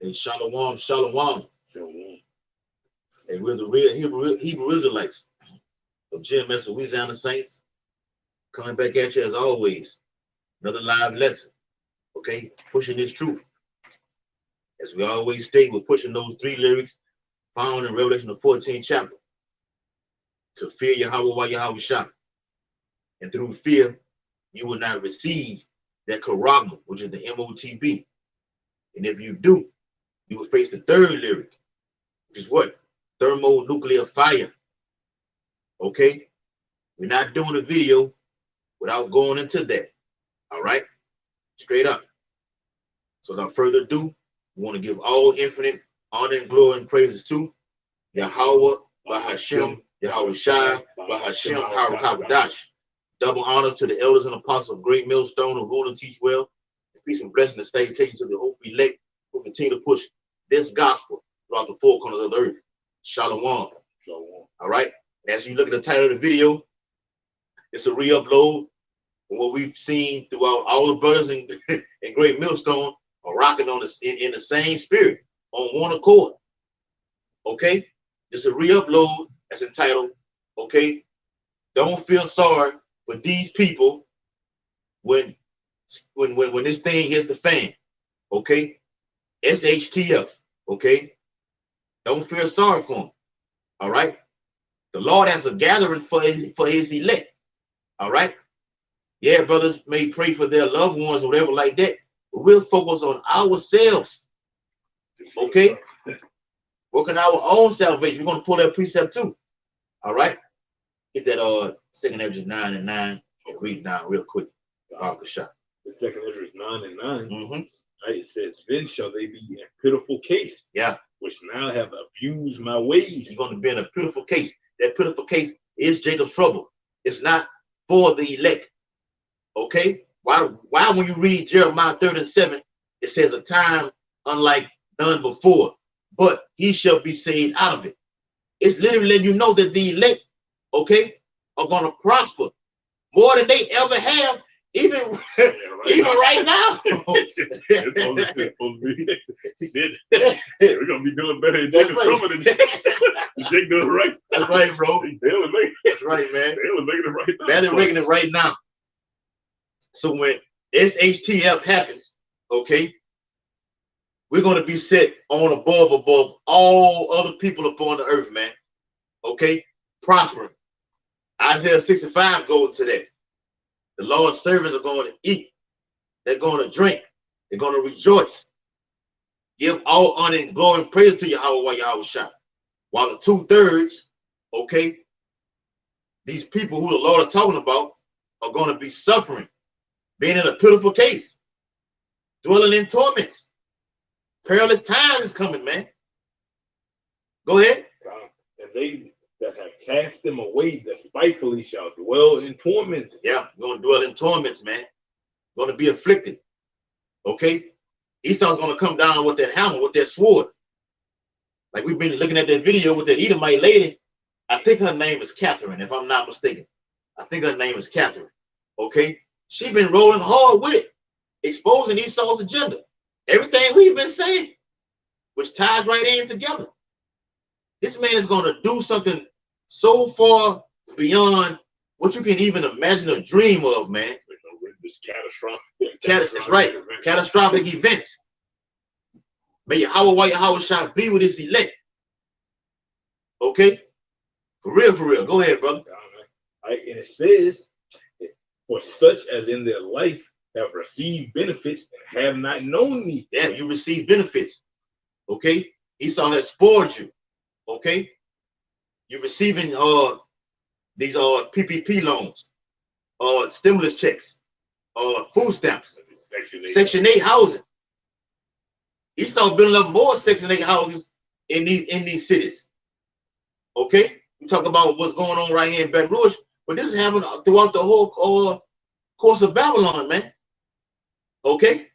And shalom, shalom. Shalom. And we're the real Hebrew Israelites of GMS Louisiana Saints. Coming back at you as always. Another live lesson. Okay? Pushing this truth. As we always state, we're pushing those 3 lyrics found in Revelation the 14th chapter. To fear Yahweh while Yahweh shot. And through fear, you will not receive that charagma, which is the MOTB. And if you do, you will face the 3rd lyric, which is what? Thermonuclear fire. Okay? We're not doing a video without going into that. All right? Straight up. So without further ado, we want to give all infinite honor and glory and praises to Yahweh, Bahashem, Yahweh Shai, Bahashem, Harakabadash. Double honor to the elders and apostles of Great Millstone who rule and teach well. Peace and blessing and salutation to the hope elect who continue to push this gospel throughout the 4 corners of the earth. Shalom. Shalom. All right. And as you look at the title of the video, it's a re-upload from what we've seen throughout. All the brothers in Great Millstone are rocking on in the same spirit, on one accord. Okay? It's a re-upload that's entitled, okay, don't feel sorry for these people when this thing hits the fan. Okay? SHTF. Okay? Don't feel sorry for them. All right? The Lord has a gathering for his elect. All right? Yeah, brothers may pray for their loved ones or whatever like that, but we'll focus on ourselves. Okay? Working our own salvation. We're going to pull that precept too. All right? Get that 2nd Ezra 9 and 9 and read down real quick. The 2nd Ezra 9 and 9. Mm-hmm. Right, it says, then shall they be in pitiful case. Yeah. Which now have abused my ways. You're going to be in a pitiful case. That pitiful case is Jacob's trouble. It's not for the elect. Okay? Why when you read Jeremiah 30:7, it says a time unlike none before, but he shall be saved out of it. It's literally letting you know that the elect, okay, are going to prosper more than they ever have, even right now. We're gonna be doing better than Jacob trouble than Jake doing right. That's right, bro. That's right, man. They're making it right now. They're making it right now. So when SHTF happens, okay, we're going to be set on above all other people upon the earth, man. Okay, prospering. Isaiah 65 goes to that. The Lord's servants are going to eat. They're going to drink. They're going to rejoice. Give all honor and glory and praise to Yahweh while Yahweh shot. While the 2/3, okay, these people who the Lord is talking about are going to be suffering, being in a pitiful case, dwelling in torments. Perilous time is coming, man. Go ahead. And they that have cast them away despitefully shall dwell in torments. Yeah, going to dwell in torments, man. Going to be afflicted. Okay? Esau's going to come down with that hammer, with that sword. Like we've been looking at that video with that Edomite lady. I think her name is Catherine, if I'm not mistaken. I think her name is Catherine. Okay? She's been rolling hard with it, exposing Esau's agenda. Everything we've been saying, which ties right in together. This man is going to do something so far beyond what you can even imagine or dream of, man. It's catastrophic. That's right. Catastrophic events. May Yahweh shall be with his elect. Okay? For real. Go ahead, brother. Right. And it says, for such as in their life have received benefits and have not known me. Yeah, you receive benefits. Okay? Esau has spoiled you. Okay? You're receiving these PPP loans, stimulus checks, food stamps, Section 8 housing. Esau building up more Section 8 houses in these cities. Okay? We talk about what's going on right here in Baton Rouge, but this is happening throughout the whole course of Babylon, man. Okay?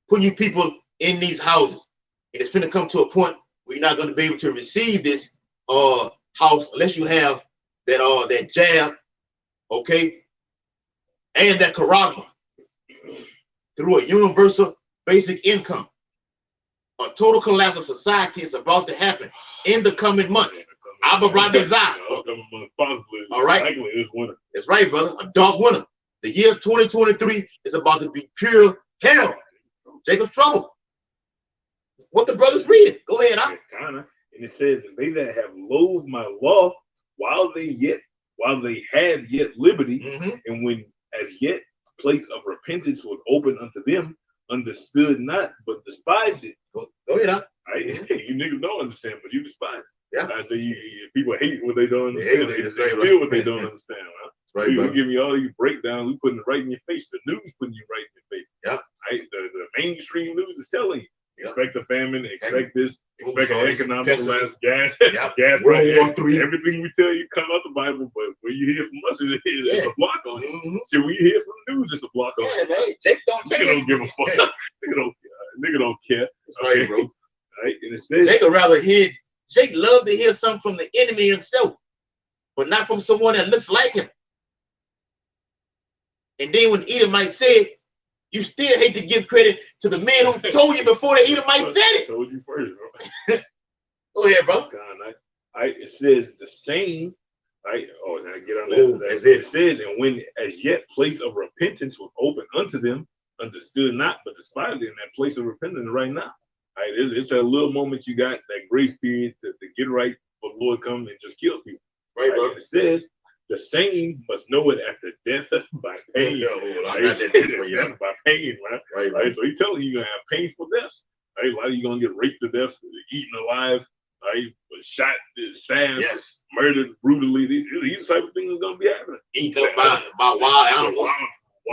Putting you people in these houses. And it's finna come to a point where you're not going to be able to receive this house unless you have that jab, okay, and that charagma through a universal basic income. A total collapse of society is about to happen in the coming months. Abba Radazah. All right. That's right, brother. A dark winter. The year 2023 is about to be pure hell. Jacob's trouble. What the brother's reading? Go ahead, huh? And it says, "They that have loathed my law while they had yet liberty, and when as yet place of repentance was open unto them, understood not, but despised it." Go ahead, huh? Right? You niggas don't understand, but you despise it. Yeah. I say people hate what they don't understand. They feel what they don't understand. Right? We give you all these breakdowns. We putting it right in your face. The news putting you right in your face. Yeah. Right? The mainstream news is telling you. Expect a famine, expect this, expect an economic collapse, gas, gas World War III. Everything we tell you come out the Bible, but when you hear from us, it's a block on it. So we hear from the news, it's a block on it. Man, they don't give a fuck. Nigga don't care. That's right, bro. Right? And it says Jake loved to hear something from the enemy himself, but not from someone that looks like him. And then when Edomite said, you still hate to give credit to the man who told you before the Edomite said it. Told you first, bro. Go ahead, bro. It says the same. Right? Oh, now get on that. That's it. It says, and when as yet place of repentance was open unto them, understood not, but despised it. In that place of repentance right now. Right? It's that little moment you got, that grace period to get right for the Lord come and just kill people. Right, bro. And it says, the same must know it after death by pain. By pain, right? Right. So he's telling you, you're gonna have painful deaths. Right? A lot of you gonna get raped to death, eaten alive, right? Shot, stabbed, murdered brutally. These type of things are gonna be happening. Eaten up by wild animals,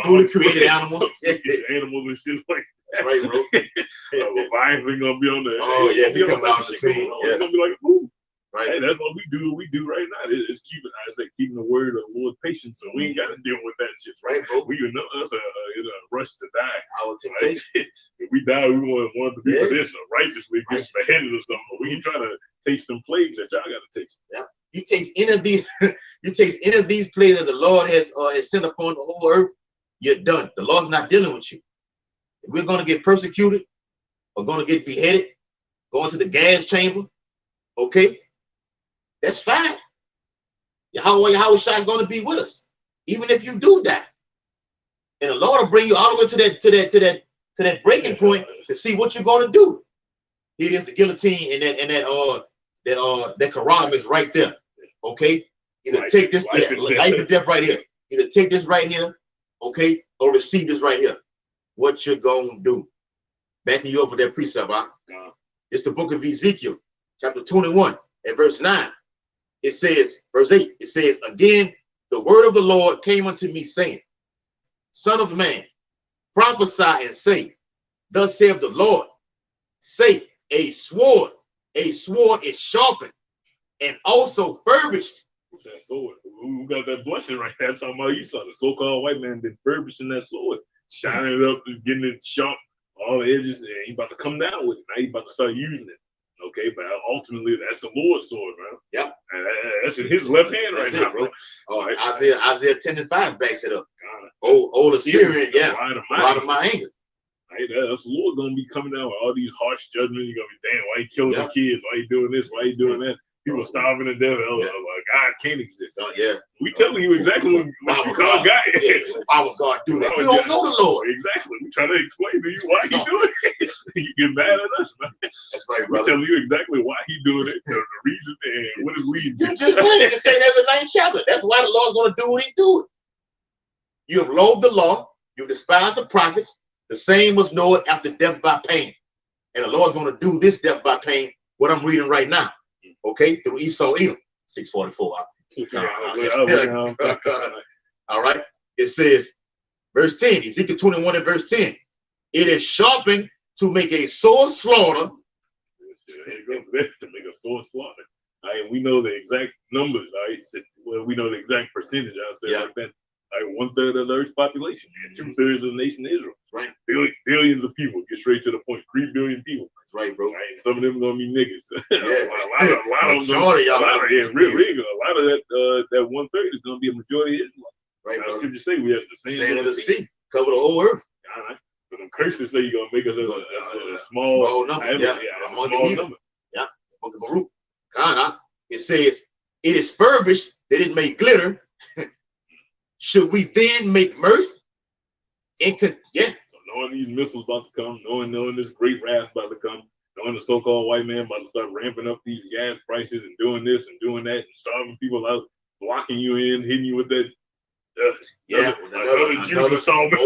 newly created animals, animals and shit like that. Right, bro. Leviathan gonna be on the. Oh yes, he comes out the scene. It's gonna be like, ooh. Right. Hey, that's what we do. What we do right now. It's keeping the word of the Lord patient. So we ain't got to deal with that shit. Right, bro. We know us a rush to die. Our temptation. Right? If we die, we want to be for this righteously, get beheaded or something. But we ain't trying to taste them plagues that y'all got to taste. Yeah. You taste any of these. You taste any of these plagues that the Lord has sent upon the whole earth. You're done. The Lord's not dealing with you. If we're going to get persecuted or going to get beheaded, going to the gas chamber, okay. That's fine. Yahweh Shai is going to be with us, even if you do die. And the Lord will bring you all the way to that breaking point to see what you're going to do. Here is the guillotine, and that Quran is right there. Okay, either take this life and death right here. Either take this right here, okay, or receive this right here. What you're going to do? Backing you up with that precept, huh? It's the book of Ezekiel, chapter 21, and verse 9. It says, verse 8, it says, again, the word of the Lord came unto me, saying, Son of man, prophesy and say, thus saith the Lord, say, a sword is sharpened and also furbished. What's that sword? Who got that blushing right there? Talking about Esau, the so-called white man been furbishing that sword, shining it up and getting it sharp, all the edges, and he about to come down with it. Now he about to start using it. Okay, but ultimately that's the Lord's sword, man. Yep. That's in his left hand right now, bro. Oh, right. Isaiah 10:5 backs it up. Old Assyrian, out of my anger. Right, that's the Lord gonna be coming down with all these harsh judgments. You're gonna be, damn, why you killing the kids? Why you doing this? Why you doing that? People starving to death. God can't exist. We telling you exactly what you call God. Why would God do that? We don't know the Lord. Exactly. We trying to explain to you why he doing it. You get mad at us, man. That's right, We brother. telling you exactly why he doing it, the reason, and what is leading to. You just read it and say there's a 9th chapter. That's why the Lord's going to do what he do. You have loathed the law. You despised the prophets. The same must know it after death by pain. And the Lord's going to do this death by pain, what I'm reading right now. Okay, through Esau Edom, 644. All right. It says, verse 10, Ezekiel 21 and verse 10. It is sharpened to make a sore slaughter. To make a sore slaughter. We know the exact numbers, right? Well, we know the exact percentage, I'll say like that. 1/3 of the Earth's population, and 2/3 of the nation of Israel. Right. Billions of people. Get straight to the point. 3 billion people. That's right, bro. Right? Some of them gonna be niggas. Yeah. a lot of them. A lot of that 1/3 is gonna be a majority of Israel. Right, bro. Scripture say we have the sand of the sea. Cover the whole earth. But them verses say you're gonna make us a small number. I'm on the number. Yeah, Book of Baruch. It says, "It is furbished that it may glitter." Should we then make mirth? So knowing these missiles about to come, knowing this great wrath about to come, knowing the so-called white man about to start ramping up these gas prices and doing this and doing that and starving people out, blocking you in, hitting you with that. Another juice installment.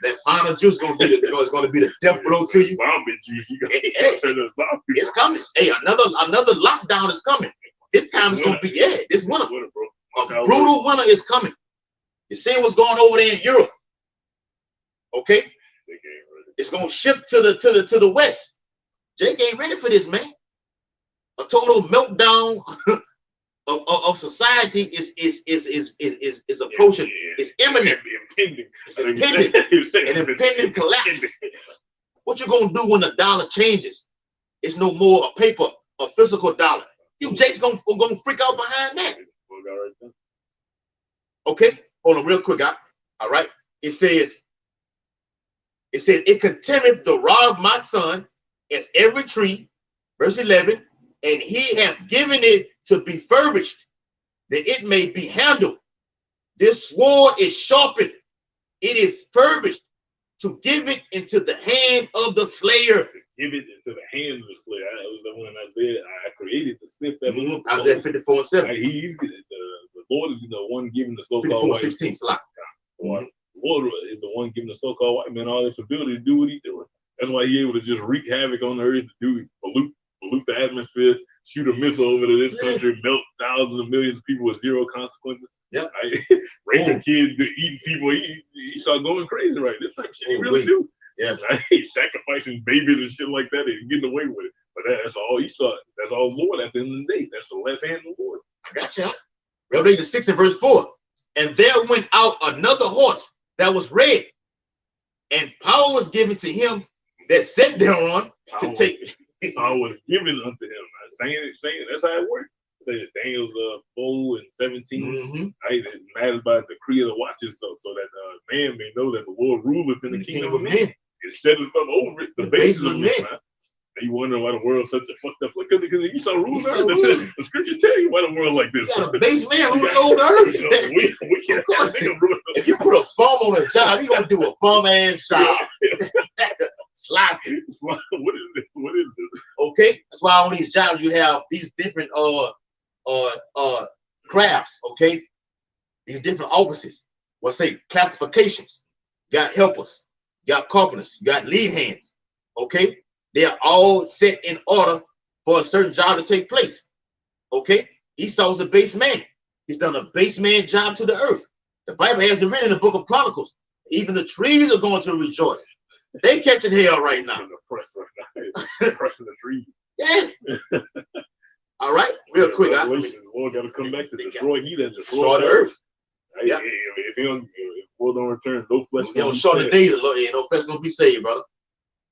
That final juice is going to be the death blow to you. Vomit juice. It's coming. Hey, another lockdown is coming. This time it's going to be this winter. A brutal winter is coming. You see what's going over there in Europe? Okay, it's going to shift to the west. Jake ain't ready for this, man. A total meltdown of society is approaching. It's imminent. It's impending. An impending collapse. What you gonna do when the dollar changes? It's no more a paper, a physical dollar. You Jake's gonna freak out behind that. Okay, hold on real quick, all right. It says, it containeth the rod of my son as every tree, verse 11, and he hath given it to be furbished, that it may be handled. This sword is sharpened, it is furbished, to give it into the hand of the slayer. Give it into the hand of the slayer. That was the one Isaiah. I created the sniff that Isaiah 54:7. He's the Lord is the one giving the so-called white 16 slot. The Lord is the one giving the so-called white man all this ability to do what he's doing. That's why he's able to just wreak havoc on the earth, to pollute the atmosphere, shoot a missile over to this country, melt thousands of millions of people with zero consequences. Yeah, raping kids, eating people. He started going crazy, right? This type of shit he really do. Yes, sacrificing babies and shit like that and getting away with it. But that's all he saw. That's all Lord at the end of the day. That's the left hand of the Lord. I got you. Revelation 6 and verse 4. And there went out another horse that was red, and power was given to him that sat thereon to take. Power was given unto him. Saying that's how it works. Daniel's 4 and 17. Right, it matters by the decree of the watches, so that man may know that the Lord ruleth in the kingdom of men. It set it up over it, the basis of men. And you wonder why the world's such a fucked up place, because he saw rule earth. The scripture tell you why the world like this. You got a base man ruling over earth. We can't. Of course, if you put a bum on a job, you gonna do a bum ass job. Sloppy. What is this? Okay, that's why on these jobs you have these different crafts. Okay, these different offices. Let's say classifications. You got helpers, you got carpenters, you got lead hands. Okay, they are all set in order for a certain job to take place. Okay, Esau's a base man. He's done a base man job to the earth. The Bible has it written in the book of Chronicles. Even the trees are going to rejoice. They catching hell right now. Pressing the trees. Yeah. All right, real quick. The Lord got to come back to destroy. He that destroy the earth. Yeah. If Lord don't return, no flesh. Short the days, no flesh gonna be saved, brother.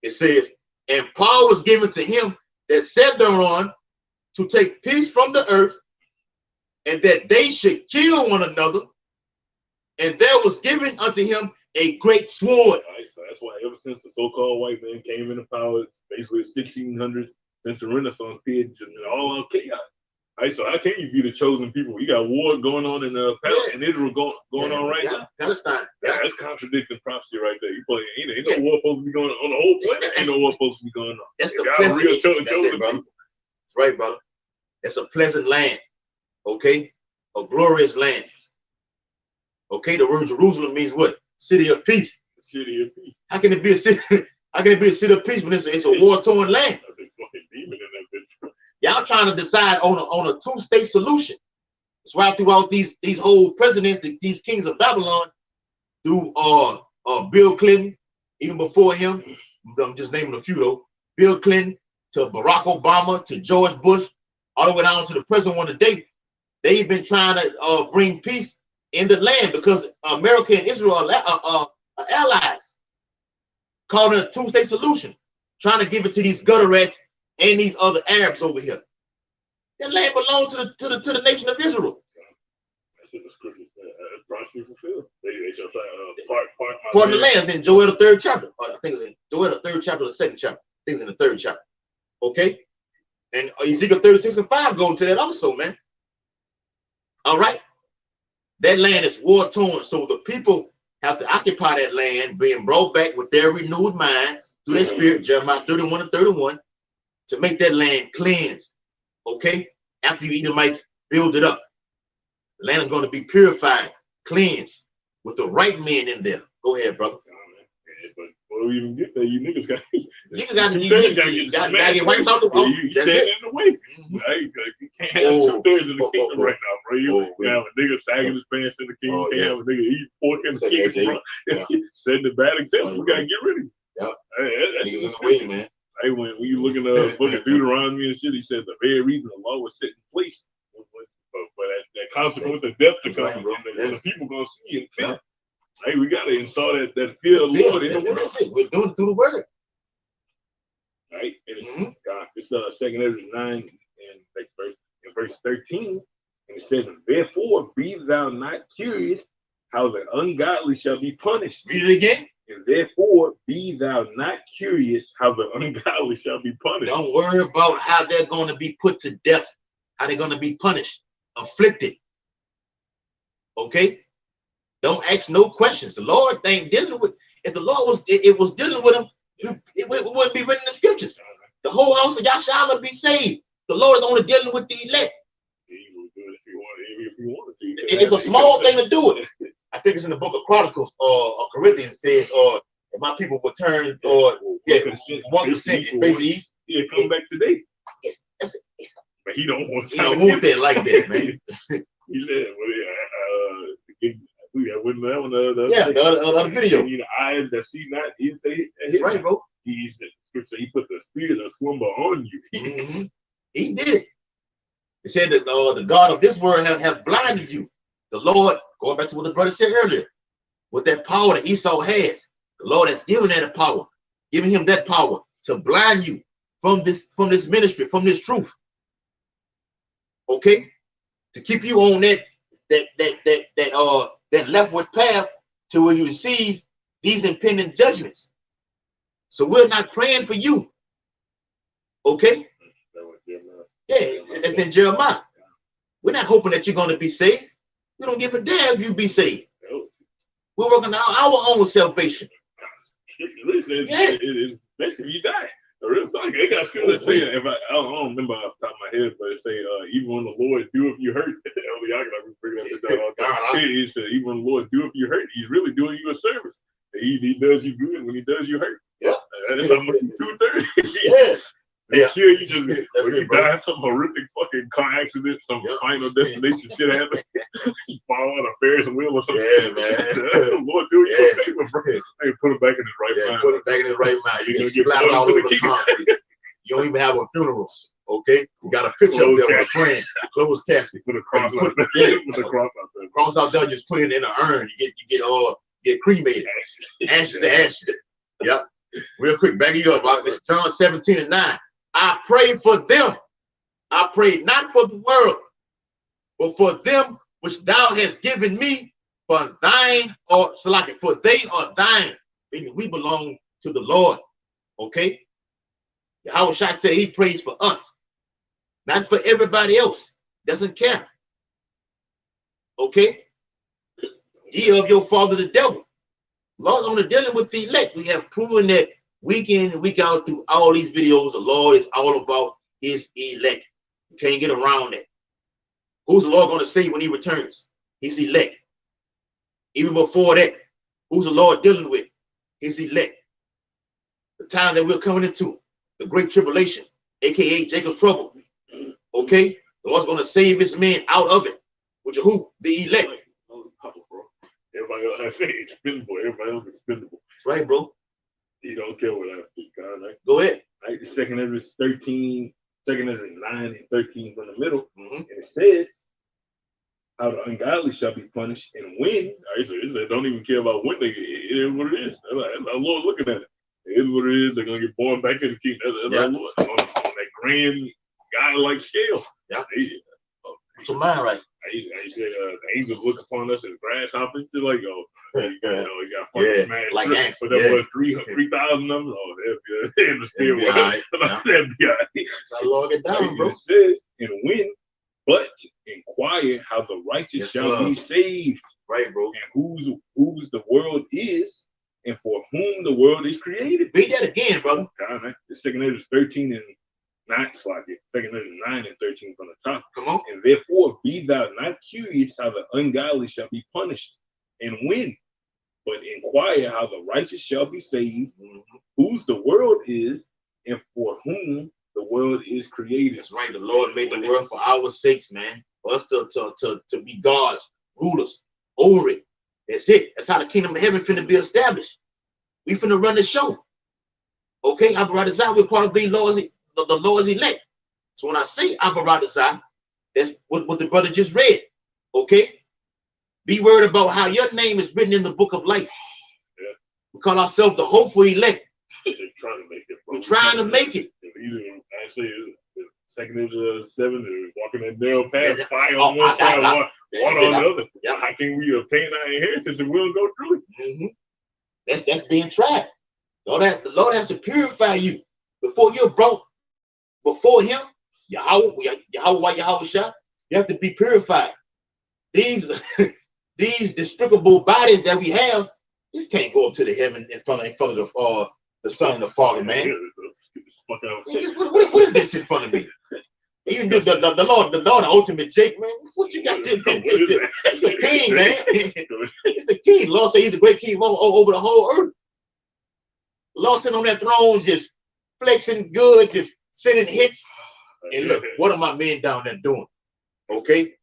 It says, and power was given to him that sat thereon to take peace from the earth, and that they should kill one another. And there was given unto him a great sword. Right, so that's why ever since the so-called white man came into power, basically the 1600s, since the Renaissance period, all out chaos. Right, so how can you be the chosen people? You got war going on in in Israel going on right now. Palestine. That's contradicting prophecy right there. You play, ain't no war supposed to be going on the whole planet. Ain't no war supposed to be going on. That's the real chosen people. That's right, brother. It's a pleasant land. Okay, a glorious land. Okay, the word Jerusalem means what? City of peace. City of peace. How can it be a city? How can it be a city of peace when it's a war-torn land? Y'all trying to decide on a two-state solution. That's why throughout these whole presidents, these kings of Babylon, through Bill Clinton, even before him, I'm just naming a few though. Bill Clinton to Barack Obama to George Bush, all the way down to the present one today. They've been trying to bring peace in the land because America and Israel are allies. Calling it a two-state solution, trying to give it to these gutter rats and these other Arabs over here. That land belongs to the nation of Israel. That's in the scriptures. prophecy fulfilled. They shall try part of the land is in Joel the 3rd chapter. I think it's in Joel the 3rd chapter, the 2nd chapter. I think it's in the 3rd chapter. Okay? And Ezekiel 36:5 go into that also, man. All right? That land is war-torn, so the people have to occupy that land, being brought back with their renewed mind through their spirit, Jeremiah 31:31, to make that land cleansed. Okay? After you Edomites build it up, the land is going to be purified, cleansed, with the right men in there. Go ahead, brother. But before we even get there, you niggas got to get wiped out the way. You stand in the way. You can't have 2/3 in the kingdom right now, bro. You have a nigga sagging his pants in the kingdom. You can't have a nigga eating pork in the kingdom, bro. Setting the bad example. We gotta get rid of him. That's in the way, man. Hey, when you look in the book of Deuteronomy and shit, he said the very reason the law was set in place for that consequence of death to come, and the people gonna see and feel. Hey, we gotta install that fear of the Lord in the world. That's it. We're doing it through the word. Right? And it's 2 Ezra 9 and verse 13. And it says, therefore be thou not curious how the ungodly shall be punished. Read it again. And therefore be thou not curious how the ungodly shall be punished. Don't worry about how they're going to be put to death, how they're going to be punished, afflicted. Okay? Don't ask no questions. The Lord ain't dealing with. If the Lord was dealing with them, it wouldn't be written in the scriptures. The whole house of Yahshua be saved. The Lord is only dealing with the elect. It's a small thing to do it. I think it's in the book of Chronicles or Corinthians says, or if my people would turn, or 1% face east. Yeah, come back today. But he don't want. He don't want that like that, man. He said, the other video. The eyes that see not, right, bro. He put the spirit of slumber on you. He did it. He said that the God of this world have blinded you. The Lord, going back to what the brother said earlier, with that power that Esau has, the Lord has given that power, giving him that power to blind you from this ministry, from this truth. Okay, to keep you on that leftward path to where you receive these impending judgments. So we're not praying for you. Okay? Yeah, that's in Jeremiah. We're not hoping that you're going to be saved. We don't give a damn if you be saved. We're working on our own salvation. It is basically you die. The real thing, it got scripture that say, if I don't remember off the top of my head, but it say, even when the Lord do if you hurt, it said, even when the Lord do if you hurt, he's really doing you a service. He does you good when he does you hurt. Yeah. That's almost 2/3. Yes. Yeah. You just when you die in some horrific fucking car accident, some final destination shit happens. You fall on a Ferris wheel or something. Yeah, man. Lord, do you a favor, bro. Hey, put it back in his right mind. Put it back in his right mind. You get splattered all over the concrete. You don't even have a funeral. Okay? You got a picture up there with a friend. Closed casket. Put a cross out there. Put a cross out there. Cross out there, just put it in an urn. You get cremated. Ashes to ashes. Yep. Real quick, back you up. It's John 17:9. I pray for them. I pray not for the world, but for them which thou hast given me, for thine or Salaki, for they are thine. Meaning we belong to the Lord. Okay? Yahushua said he prays for us, not for everybody else. Doesn't care. Okay? Ye of your father the devil. Lord's only dealing with the elect. We have proven that week in and week out through all these videos. The Lord is all about his elect. You can't get around that. Who's the Lord going to save when he returns? His elect. Even before that, who's the Lord dealing with? His elect. The time that we're coming into, the great tribulation, aka Jacob's trouble. Okay? The Lord's going to save his men out of it. Which are who? The elect. Everybody else, I say expendable. Everybody else is expendable. That's right, bro. You don't care what I think, God. Right? Go ahead. Right? The 2 Ezra 13, 2 Ezra 9 and 13 from the middle. And it says, how the ungodly shall be punished and when. Right? So it don't even care about when it is what it is. That's our Lord looking at it. It is what it is. They're going to get born back in the kingdom. That's our Lord. On that grand guy-like scale. Yeah. Put your mind right. I used to say the angels look upon us as grasshoppers. They're like, oh, you got fucking smashed. Like ants. But there was 3,000 of them. Oh, they'll be in the still one. That'd be all right. That's how long it down, bro. It says, and when, but inquire how the righteous shall be saved. Right, bro. And whose the world is, and for whom the world is created. Read that again, brother. God, the second is 13 and 9, like it. Second is 9 and 13 from the top. Come on. And therefore be thou not curious how the ungodly shall be punished, and when, but inquire how the righteous shall be saved, whose the world is, and for whom the world is created. That's right. The Lord made the world for our sakes, man. For us to be God's rulers over it. That's it. That's how the kingdom of heaven finna be established. We finna run the show. Okay, Abaradazai, we're part of the Lord's elect. So when I say Abaradazai, that's what the brother just read. Okay? Be worried about how your name is written in the book of life. Yeah. We call ourselves the hopeful elect. They're trying to make it. Bro. We're trying to make it. Actually, second is 7, walking that narrow path, fire on one side, water on the other. Yeah. How can we obtain our inheritance if we don't go through it? That's being tried. The Lord has to purify you before you're brought before Him. Yahweh Shah, you have to be purified. These despicable bodies that we have, this can't go up to the heaven in front of the Son and the Father, man. What is this in front of me? Even the Lord, the ultimate Jake, man. What you got? It's a king, man. It's a king. The Lord said He's a great king over the whole earth. The Lord sitting on that throne, just flexing good, just sending hits. And look, what are my men down there doing? Okay.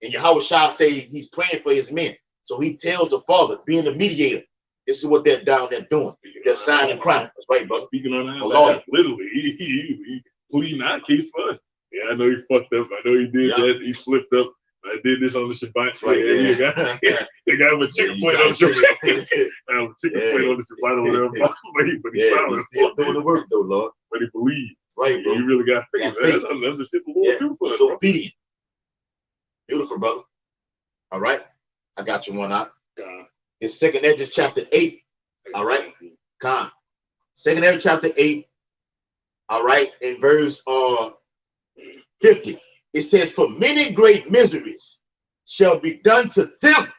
And Yahweh Shah say He's praying for His men. So He tells the Father, being the mediator, this is what they're down there doing. They're signing crime. That's right, brother. Speaking on that, literally, he pleading our case for us. Yeah, I know he fucked up. I know he did that. He slipped up. I did this on the Shabbat. Right, they got him a chicken plate on the Shabbat. Chicken plate on the Shabbat or whatever. But he's still doing the work, though, Lord. But he believed. Right, bro. He really got faith. That's the shit the Lord do for us. So obedient. Beautiful, brother. All right. I got you one out. It's 2nd Ezra chapter 8. All right. Con. 2nd Ezra chapter 8. All right. In verse 50. It says, for many great miseries shall be done to them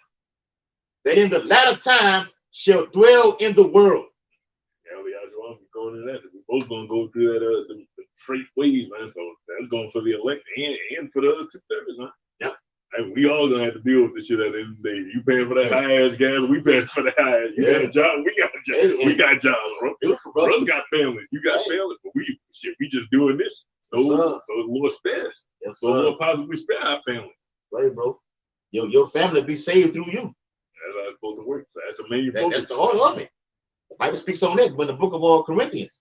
that in the latter time shall dwell in the world. Yeah, we're going to that. We're both going to go through that the straight ways, man. So that's going for the elect and for the other 2/3, man. Yep. And we all gonna have to deal with this shit at the end of the day. You paying for that high ass gas, we paying for the high ass. You got a job, we got a job. We got jobs, bro. Brothers got families. You got families, but we just doing this. So the Lord spares. Yes, so the Lord possibly spare our family. Right, bro. Your family be saved through you. That's how it's supposed to work. So that's a main focus. That's the order of it. The Bible speaks on that when the book of Corinthians.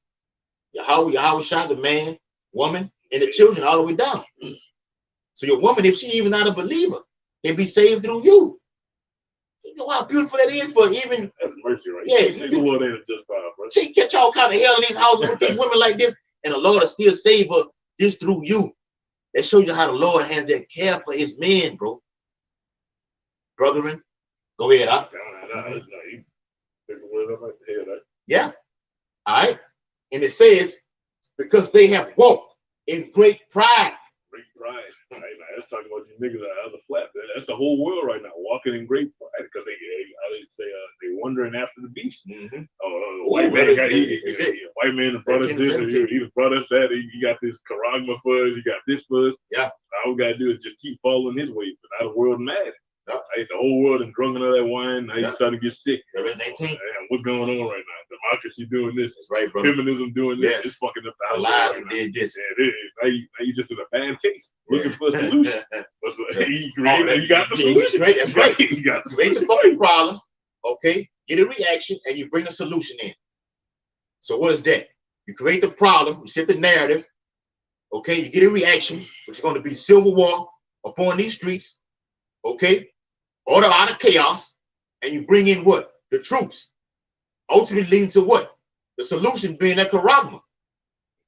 Yahweh shot the man, woman, and the children all the way down. So your woman, if she even not a believer, can be saved through you. You know how beautiful that is for even. That's mercy, right? Yeah. The Lord ain't just power, bro. She catch all kind of hell in these houses with these women like this, and the Lord will still save her just through you. That shows you how the Lord has that care for His men, bro. Brethren, go ahead. Yeah. All right. And it says, because they have walked in great pride. Great pride. Right, now, that's talking about you niggas out of the flat. That's the whole world right now, walking in great pride because they wandering after the beast. White man white man brought us this, he brought us that. He got this charagma for us. He got this for us. Yeah. All we gotta do is just keep following his ways. But now the world mad. Right? The whole world is drunk on that wine. Now you starting to get sick. What's going on right now? Democracy doing this. That's right, bro. Feminism doing this. Yes. It's fucking up the lies right did this. Now you just in a bad case looking for a solution. You got the solution. That's right. You got the create the fucking problem. Okay. Get a reaction and you bring a solution in. So what is that? You create the problem. You set the narrative. Okay. You get a reaction, which is going to be civil war upon these streets. Okay. Order out of chaos, and you bring in what? The troops. Ultimately leading to what? The solution being that charagma.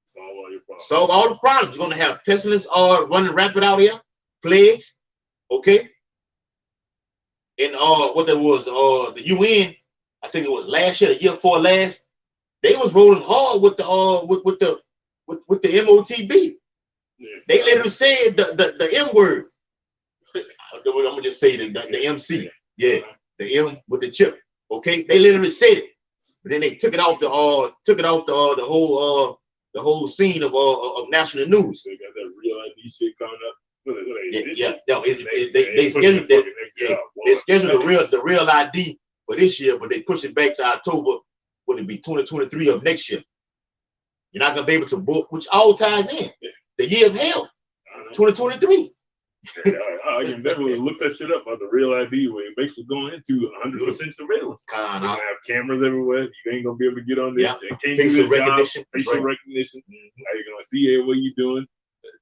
Solve all your problems. Solve all the problems. You're going to have pestilence running rampant out here. plagues, okay? And what there was, the UN, I think it was last year, the year before last, they was rolling hard with the MOTB. Yeah. They literally said the M word. I'm gonna just say the MC. Yeah, the M with the chip. Okay, they literally said it, but then they took it off the whole scene of national news. They got that real ID shit coming up. They scheduled that. Yeah, they scheduled the real ID for this year, but they pushed it back to October. Would it be 2023 of next year? You're not gonna be able to book, which all ties in the year of hell, 2023. I can definitely look that shit up about the real ID where you're basically going into 100% surveillance. You're gonna have cameras everywhere. You ain't gonna be able to get on this. Yeah. Facial recognition. Facial recognition. You're gonna see what you're doing,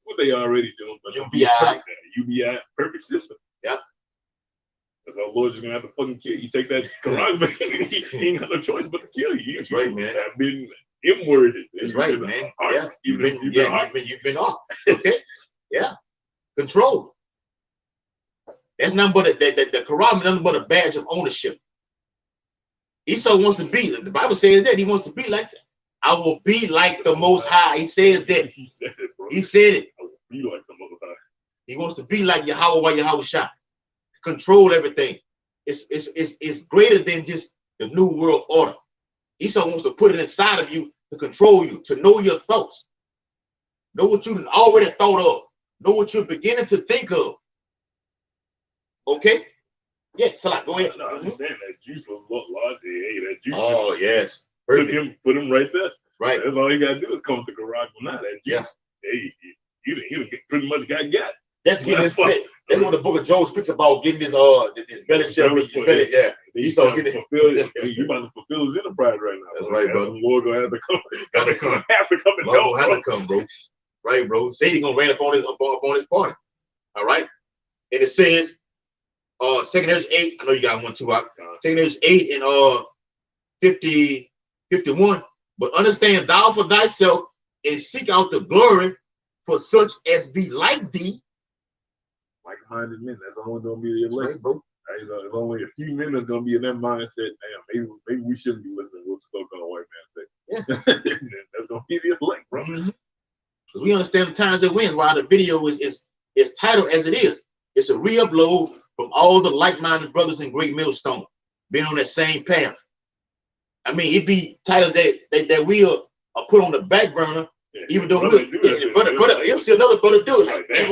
what they already doing. But UBI, perfect system. Yep. Because our Lord's gonna have to fucking kill you. Take that Quran, he ain't got no choice but to kill you. That's right, man. I've been M-worded. That's right, man. Yeah. You've been off. Okay. Yeah. Control. That's nothing but the Quran is nothing but a badge of ownership. Esau wants to be, the Bible says that he wants to be like that. I will be like the Most High. He says that. He said it. I will be like the Most High. He wants to be like Yahweh Shah. Control everything. It's greater than just the new world order. Esau wants to put it inside of you to control you, to know your thoughts. Know what you already thought of. Know what you're beginning to think of. Okay? Yeah, Salah, go ahead. No, I understand that juice was large. Hey, that juice. Oh, yes. Put him right there. Right. That's all you gotta do is come to garage now. That juice. Yeah. Hey, you pretty much got. That's what the book of Job speaks about, getting this belly shall be belly. Yeah. Esau's getting you about to fulfill his enterprise right now. That's right, bro. The Lord gonna have to come. Have to come and go. Have to come, bro. Right, bro. Satan gonna ran up on his party. All right. And it says, 2nd Ezra 8. I know you got one too. 2nd Ezra 8 and 51. But understand thou for thyself and seek out the glory for such as be like thee. Like-minded men. That's only gonna be the elect, right, bro. There's only a few men that's gonna be in that mindset. Damn, maybe we shouldn't be listening to what the so-called white man say. Yeah. That's gonna be the elect, bro. Because we understand the times that wins. While the video is titled as it is, it's a re-upload from all the like-minded brothers in Great Millstone, being on that same path. I mean, it be titled that we are put on the back burner. Yeah, even though brother, you'll see another brother do it. Like, that's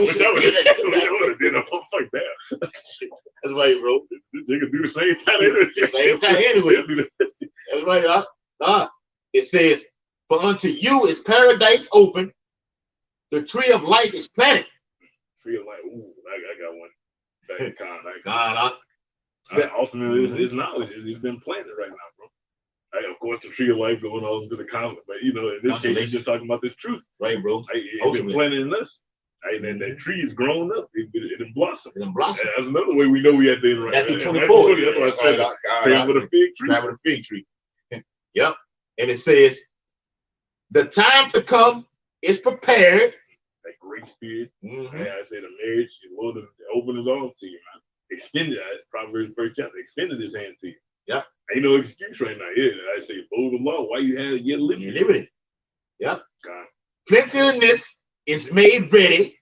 right, bro. They can do the same time anyway. Same time anyway. That's right. It says, for unto you is paradise open, the tree of life is planted. Tree of life. Ooh, I got one. Ultimately, it's knowledge. It's been planted right now, bro. Of course, the tree of life going on to the comment, but in this case, he's just talking about this truth, right, bro? It's been planted in us, and that tree is grown up. It blossomed. That's another way we know we had the right. Matthew 24. That's why I said with a fig tree. With a fig tree. Yep. And it says, the time to come is prepared. That great spirit. I said the marriage, the Lord opened his arms to you, man. Extended, Proverbs 1st chapter, extended his hand to you. Yeah. Ain't no excuse right now. Yeah, I say, bold the law. Why you have your liberty? Liberty. Yep. Plenteousness is made ready.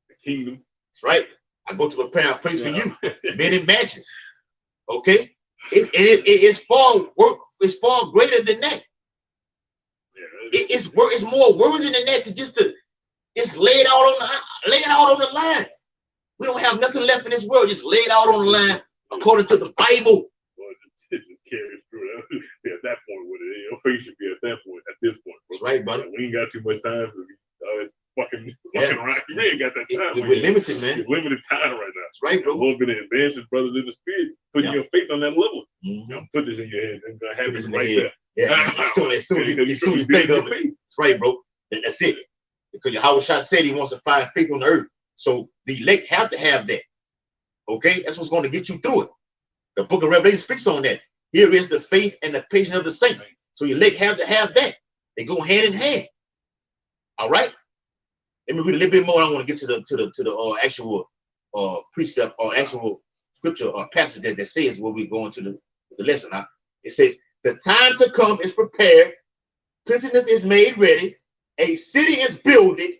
The kingdom. That's right. I go to prepare a place for you. Many mansions. Okay. It's far work. It's far greater than that. Yeah, it's more worthy than that just lay it out on the line. We don't have nothing left in this world. Just lay it out on the line according to the Bible. Just carry through. Be at that point with it. Your face should be at that point. At this point, bro. That's right, buddy. We ain't got too much time to be fucking around. We ain't got that time. We're limited, man. We're limited time right now. That's right, bro. The Lord been advancing brothers in the spirit, putting your faith on that level. Put this in your head. And have it right there. Yeah. As soon as you think of it. That's right, bro. That's it. Because Yahweh Shah said he wants to find faith on the earth. So the elect have to have that. Okay? That's what's going to get you through it. The book of Revelation speaks on that. Here is the faith and the patience of the saints. So the elect have to have that. They go hand in hand. All right? Let me read a little bit more. I want to get to the actual precept or actual scripture or passage that says what we're going to the lesson. Now, it says, the time to come is prepared, plenteousness is made ready, a city is builded,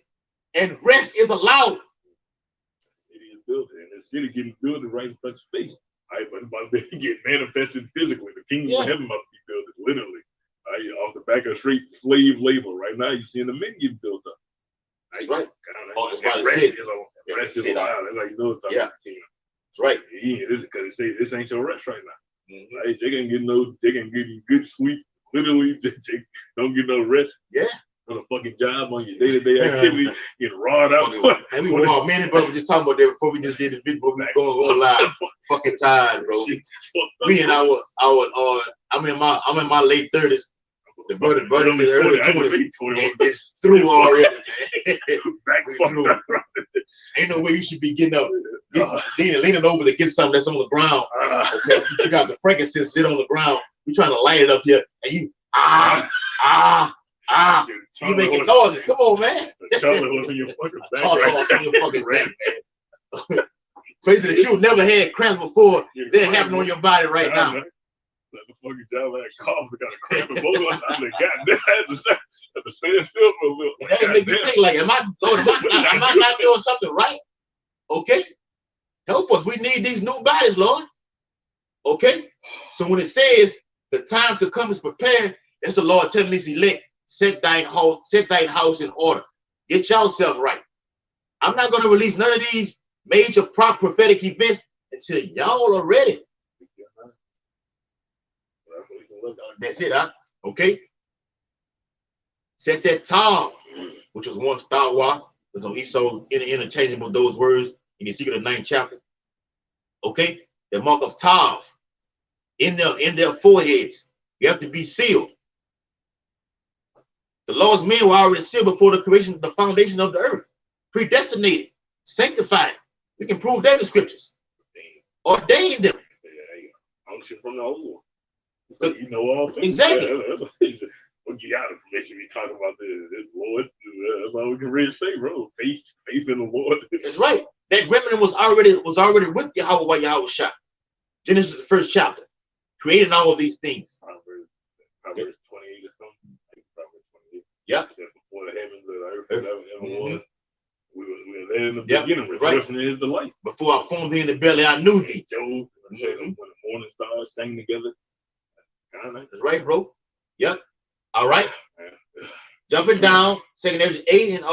and rest is allowed. The city is built, and the city getting built right in front of face. Right, but about to get manifested physically. The kingdom of heaven about to be built, literally. Right, off the back of straight slave labor. Right now, you're seeing the men get built up. That's right. That's why the city rest is allowed. That's like, you know, yeah. That's right. Yeah, this because they say this ain't your rest right now. Right? They can get you good sleep. Literally, they don't get no rest. Yeah. On a fucking job, on your day-to-day activity, get rawed out. And we were all many brothers just talking about that before we just did this before we going live. Fucking tired, bro. We in I'm in my late 30s. The brother in his early 20s and just through already. Ain't no way you should be getting up, leaning over to get something that's on the ground. Okay, you got the frankincense lit on the ground. You trying to light it up here, and you you making noises. Come on, man. Charlie horse in your fucking back. Charlie horse in your fucking back, man. Places that you never had cramps before, they're happening on your body right now. Like the fucking job had a cough, got a cramp in both. I like, goddamn, I had to stand still for a little. That make you think like, am I not doing something right? Okay, help us. We need these new bodies, Lord. Okay, so when it says the time to come is prepared, that's the Lord telling his elect, set thine house in order. Get yourself right. I'm not going to release none of these major prophetic events until y'all are ready. That's it, huh? Okay. Set that Tav, which was once Tawa, because he so interchangeable those words in Ezekiel the 9th chapter. Okay, the mark of Tav in their foreheads. You have to be sealed. The Lord's men were already sealed before the creation, the foundation of the earth, predestinated, sanctified. We can prove that in the scriptures. Ordained them. Unction from the old one. So you know all things. Exactly. What you got information we talking about this Lord? That's all we can really say, bro. Faith in the Lord. That's right. That remnant was already with Yahweh while Yahweh shot. Genesis the 1st chapter, creating all of these things. Proverbs 28 or something. Proverbs 28. Yeah. Before the heavens and the earth ever was, we were there in the beginning, right. In his delight. Before I formed thee in the belly, I knew thee. Job, when the morning stars sang together. That's right, bro. Yep. All right. Jumping down, 2nd Ezra 8 and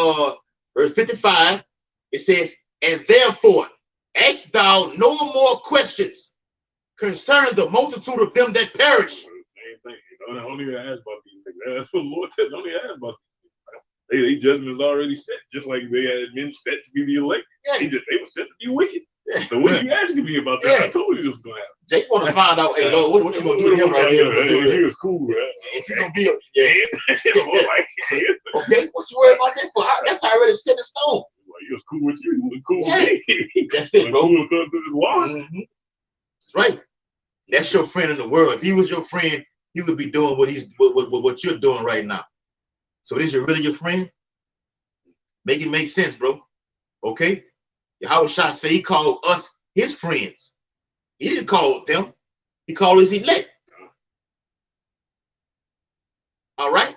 verse 55, it says, and therefore ask thou no more questions concerning the multitude of them that perish. Same thing. Don't even ask about these things. That's what the Lord said. Don't even ask about these things. They judgment is already set, just like they had been set to be the elect. Yeah. They were set to be wicked. Yeah. So what are you asking me about that? Yeah. I told you this was going to happen. Jake want to find out, hey, Lord, what you going to do to him right here? He was cool, right? Is he going to be okay, what you worry about that for? That's already set in stone. He was cool with you. He was cool with me. That's it, bro. Cool through this water. That's right. That's your friend in the world. If he was your friend, he would be doing what you're doing right now. So this is really your friend? Make it make sense, bro. Okay? Yahweh Shah said he called us his friends. He didn't call them. He called his elect. All right?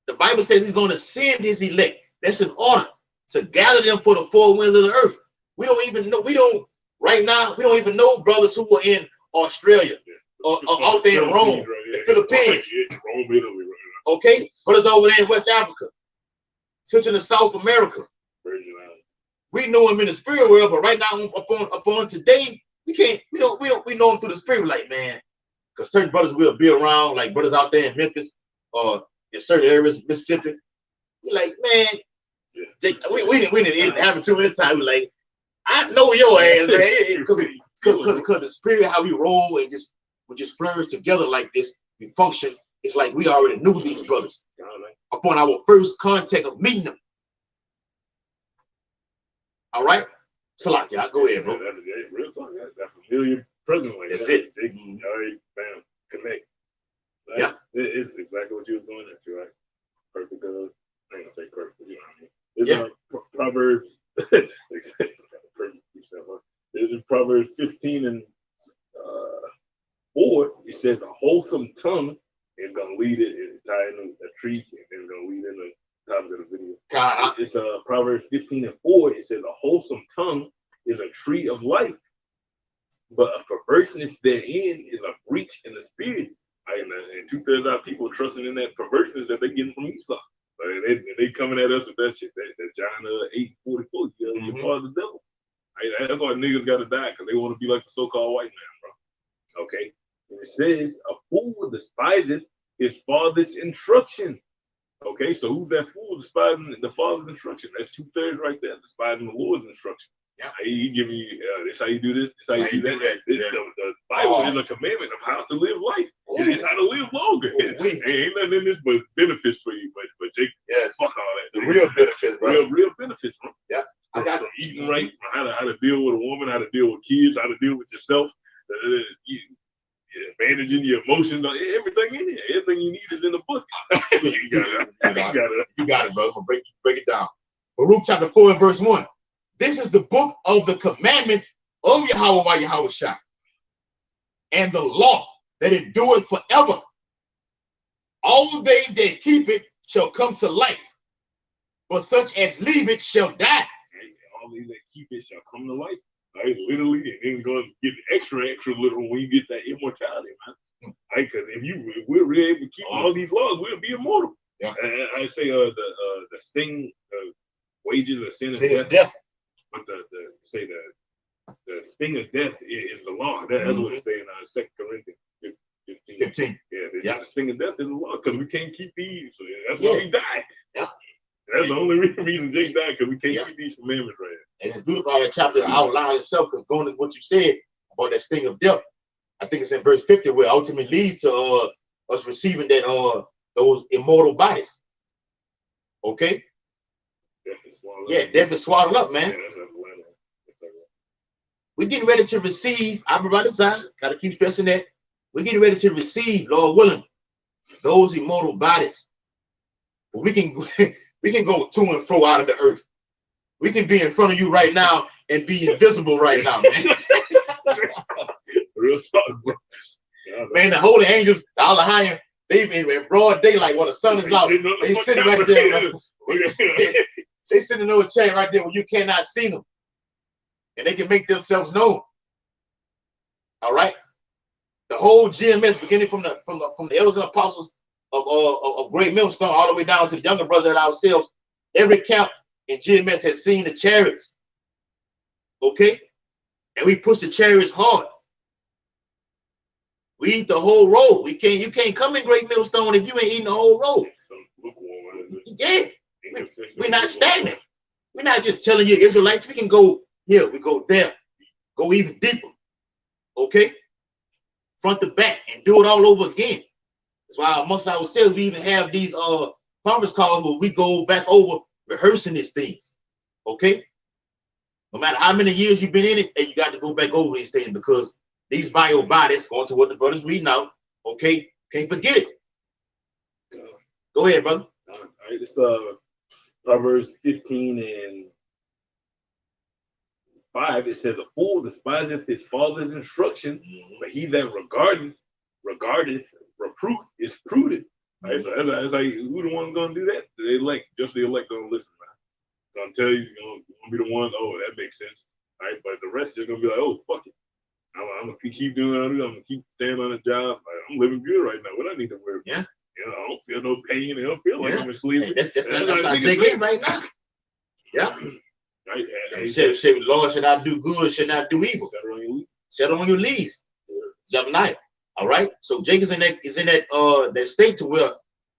The Bible says he's going to send his elect. That's an order to gather them for the four winds of the earth. We don't even know. Right now, we don't even know brothers who were in Australia or out there in Rome, the Philippines. Rome, Italy, okay? Brothers over there in West Africa, Central and South America. We know him in the spirit world, but right now upon today, we know him through the spirit, like, man, because certain brothers will be around, like brothers out there in Memphis or in certain areas, Mississippi. We're like, man, we didn't happen too many times. We're like, I know your ass, man, because the spirit, how we roll and we just flourish together like this, we function. It's like we already knew these brothers upon our first contact of meeting them. All right, Salak, y'all go ahead, bro. Real talk, that's familiar present. Like that's it. All right, bam, connect. Right? Yeah, it's exactly what you was going into, right? Perfect. I ain't gonna say perfect, but you know what I mean. It's Proverbs. Perfect. Proverbs 15 and 4, it says a wholesome tongue is gonna lead it and tie in a tree, and then it's gonna lead in the top of the video. It's Proverbs 15 and 4. It says a wholesome tongue is a tree of life, but a perverseness therein is a breach in the spirit. And 2/3 of our people trusting in that perverseness that they getting from Esau. They coming at us with that shit. That John 8:44, you're part of the devil. That's why niggas gotta die, because they want to be like the so-called white man, bro. Okay. And it says a fool despiseth his father's instruction. Okay, so who's that fool despising the father's instruction? That's 2/3 right there, despising the Lord's instruction. Yeah. He giving you this how you do this, this how you do that. The Bible is a commandment of how to live life. It's how to live longer. Ain't nothing in this but benefits for you, but Jake, fuck all that. The real benefits, bro. Real benefits, bro. Yeah. I got eating right, how to deal with a woman, how to deal with kids, how to deal with yourself, managing your emotions, everything in here. Everything you need is in the book. You got it, bro. I'm gonna break it down. Baruch chapter 4 and verse 1. This is the book of the commandments of Yahweh Shah, and the law that endureth forever. All they that keep it shall come to life, but such as leave it shall die. All these that keep it shall come to life. Right? Literally, and then going to get extra little when you get that immortality, man. Right? Because if we're really able to keep all these laws, we'll be immortal. Yeah. And I say the sting, wages of sin is death. But the sting of death is the law. That's what it says in 2 Corinthians 15. Yeah, the sting of death is the law, because we can't keep these. So that's why we die. Yeah. That's the only reason Jake died, because we can't keep these commandments right here. And it's beautiful how that chapter outlines itself, because going to what you said about that sting of death, I think it's in verse 50, where ultimately leads to us receiving that those immortal bodies. Okay? Death is swallowed up, man. We're getting ready to receive, I'm about to say, gotta keep stressing that. We're getting ready to receive, Lord willing, those immortal bodies. But we can go to and fro out of the earth. We can be in front of you right now and be invisible right now, man. Real talk, bro. Man, the holy angels, the Alahayim, they've been in broad daylight while the sun is out. They sitting right there. They sitting in those chair right there where you cannot see them. And they can make themselves known. All right. The whole GMS, beginning from the elders and apostles of Great Millstone all the way down to the younger brothers and ourselves, every camp in GMS has seen the chariots. Okay? And we push the chariots hard. We eat the whole road. You can't come in Great Millstone if you ain't eating the whole road. Yeah. We're not stagnant. We're not just telling you Israelites, we can go here, we go there, go even deeper. Okay? Front to back and do it all over again. That's why amongst ourselves we even have these conference calls where we go back over rehearsing these things. Okay? No matter how many years you've been in it, and you got to go back over these things, because these bio bodies, going to what the brothers read now, okay, can't forget it. Go ahead, brother. All right, it's Proverbs 15 and 5. It says, a fool despiseth his father's instruction, but he that regardeth reproof is prudent. Right? So that's like, who the one gonna do that? The elect, just the elect gonna listen, man. Gonna tell you, gonna be the one, oh, that makes sense. All right, but the rest are gonna be like, oh, fuck it. I'm gonna keep doing what I'm doing. I'm gonna keep staying on the job. I'm living good right now. What I need to worry about? Yeah. I don't feel no pain. I don't feel like I'm asleep. Hey, that's how Jake is right now. Yeah. Right. He said, Lord, should I do good? Should not do evil? Settle on your knees. Zephaniah. All right. So Jake is in that state to where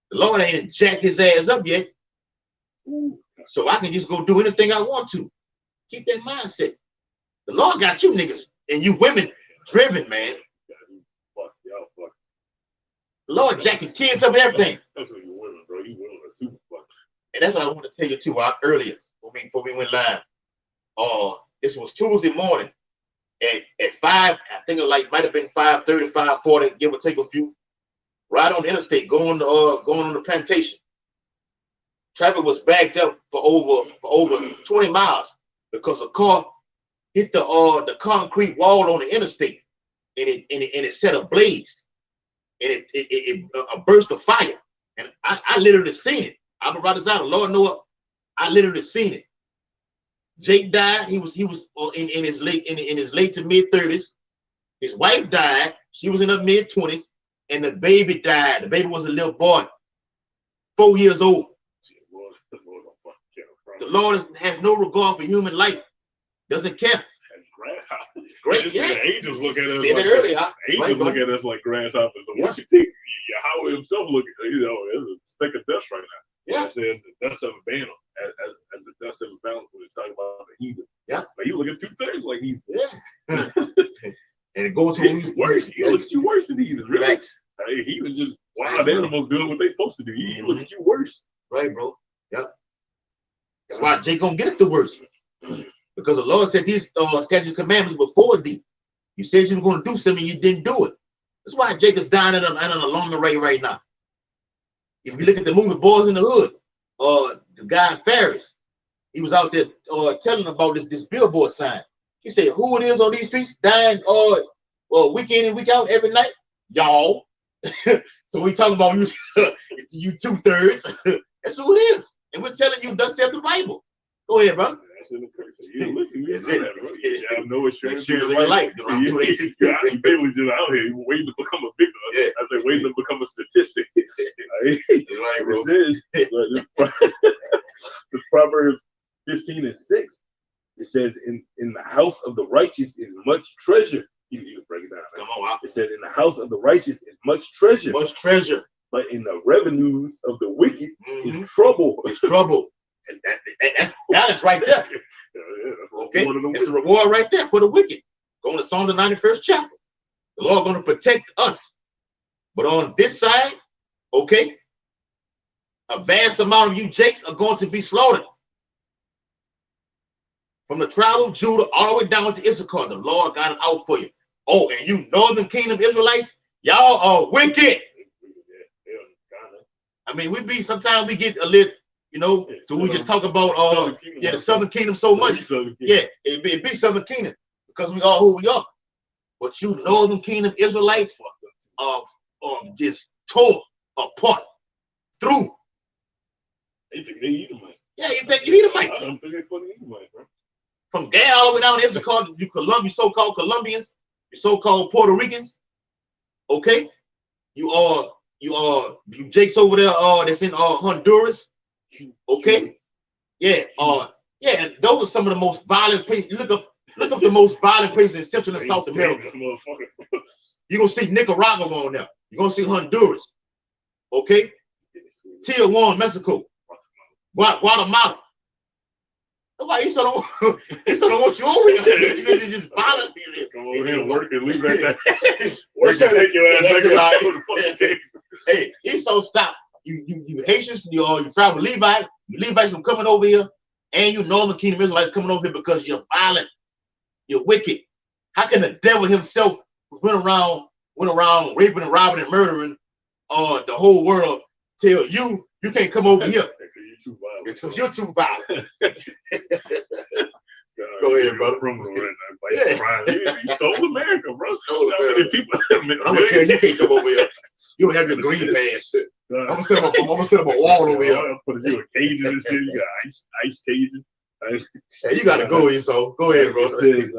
the Lord ain't jacked his ass up yet. So I can just go do anything I want to. Keep that mindset. The Lord got you niggas and you women driven, man. The Lord jacking kids up and everything. That's what you women, bro. You women are super fuck. And that's what I want to tell you too earlier before we went live. This was Tuesday morning at 5, I think it might have been 5:30, 5:40, give or take a few. Right on the interstate, going on the plantation. Traffic was backed up for over 20 miles because a car hit the concrete wall on the interstate, and it set ablaze, and it burst of fire. And I literally seen it. I'm about to say, Lord know it. I literally seen it. Jake died. He was in his late to mid 30s. His wife died. She was in her mid 20s, and the baby died. The baby was a little boy, 4 years old. The Lord has no regard for human life. Doesn't care. Great, yeah. The angels look at us. Said it earlier. Angels look at us like grasshoppers. So what you think Yahweh himself look at? There's a speck of dust right now. Yeah. It says the dust of a banner, as the dust of a balance when it's talking about the heathen. Yeah. But you look at 2 thirds like heathen. Yeah. And it goes to worse. He look at you worse than heathen. Really? Facts. Heathen just wild animals doing what they supposed to do. He look at you worse. Right, bro. Yep. That's why Jake gonna get it the worst. Because the Lord said these statutes and commandments before thee. You said you were going to do something, you didn't do it. That's why Jake is dying in an alarming rate right now. If you look at the movie Boys in the Hood, the guy Ferris, he was out there telling about this billboard sign. He said, who it is on these streets dying week in and week out every night? Y'all. So we talking about you 2 thirds. That's who it is. And we're telling you, thus saith the Bible. Go ahead, bro. You listen, you have no assurance in your life. You barely just out here waiting to become a victim. Yeah. I said waiting to become a statistic. Right, bro. This Proverbs 15:6. It says, in the house of the righteous is much treasure. You can break it down. Come on, it says, in the house of the righteous is much treasure. Much treasure. But in the revenues of the wicked is trouble. It's trouble. And that is right there. Okay, it's a reward right there for the wicked. Going to Psalm the 91st chapter. The Lord going to protect us. But on this side, okay, a vast amount of you Jakes are going to be slaughtered. From the tribe of Judah all the way down to Issachar, the Lord got it out for you. Oh, and you northern kingdom Israelites, y'all are wicked. I mean, sometimes we get a little, so we just talk about the Southern Kingdom so much. Yeah, it be Southern Kingdom because we are who we are. But you Northern Kingdom Israelites are just tore apart through. They think they Edomites. Yeah, you think you Edomites. I don't think they fucking Edomites, bro. From Gad all the way down to Issachar, you so-called Colombians, you so-called Puerto Ricans. Okay, you Jakes over there that's in Honduras. Okay, yeah, and those are some of the most violent places. Look up the most violent places in Central and South America. You're gonna see Nicaragua on there. You're gonna see Honduras. Okay, Tijuana, Mexico, Guatemala. Nobody, he still don't want you over here. You just violent. Come over here and work and leave right there. Work and take your ass back. Hey, he's so stop. You Haitians, you tribal Levites, from coming over here, and you Northern Kingdom Israelites coming over here because you're violent, you're wicked. How can the devil himself went around raping and robbing and murdering the whole world tell you can't come over here? Because you're too violent. Go ahead, brother. You stole America, bro. I'm gonna tell you can't come over here. You don't have your green pass. I'm gonna set up a wall over here. I'm put you in cages and shit. You got ice cages. Hey, you gotta go here, so go ahead, bro. It says,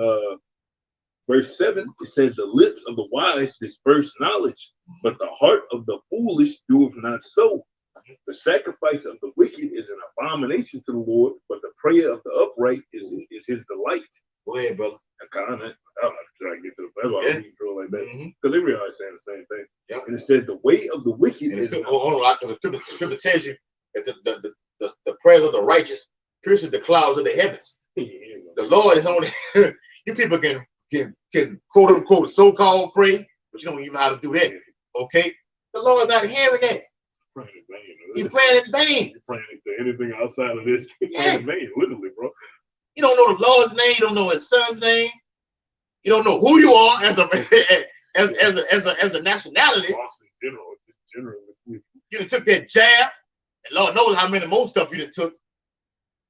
verse 7, it says, the lips of the wise disperse knowledge, but the heart of the foolish doeth not so. The sacrifice of the wicked is an abomination to the Lord, but the prayer of the upright is his delight. Go ahead, brother. I'm trying to get to the Bible. I don't feel like that because they really are saying the same thing. Yep. And it says the way of the wicked is. Hold on, because the scripture tells you that the prayers of the righteous pierces the clouds of the heavens. The Lord is only you people can quote unquote so-called pray, but you don't even know how to do that. Okay, the Lord's not hearing that. You're praying in vain. You're praying to anything outside of this. You're praying in vain, literally, bro. You don't know the Lord's name. You don't know His Son's name. You don't know who you are as a nationality. You done took that jab, and Lord knows how many more stuff you done took.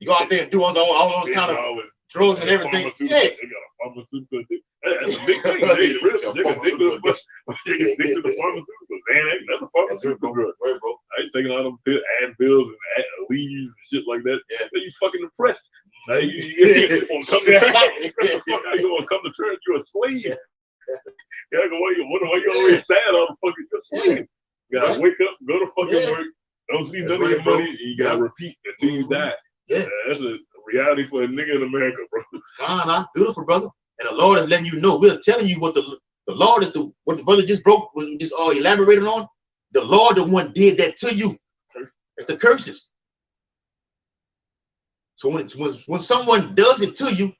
You go out there and do all those kind of drugs and everything. Yeah. They got a pharmaceutical addiction. That's a big thing. They really they can stick to the pharmaceuticals. Man, that's a pharmaceutical drug. Right, bro. I ain't taking all them Advils and leaves and shit like that. Yeah. You fucking depressed. Now you want to come to church? You want to come to church? You're a slave. Yeah, why you always sad all the fucking slave? You gotta wake up, go to fucking work, don't see none of your money, and you gotta repeat until you die. Yeah. That's a reality for a nigga in America, bro. Beautiful, brother. And the Lord is letting you know. We're telling you what the Lord is what the brother just elaborated on. The Lord, the one did that to you. It's the curses. So when someone does it to you,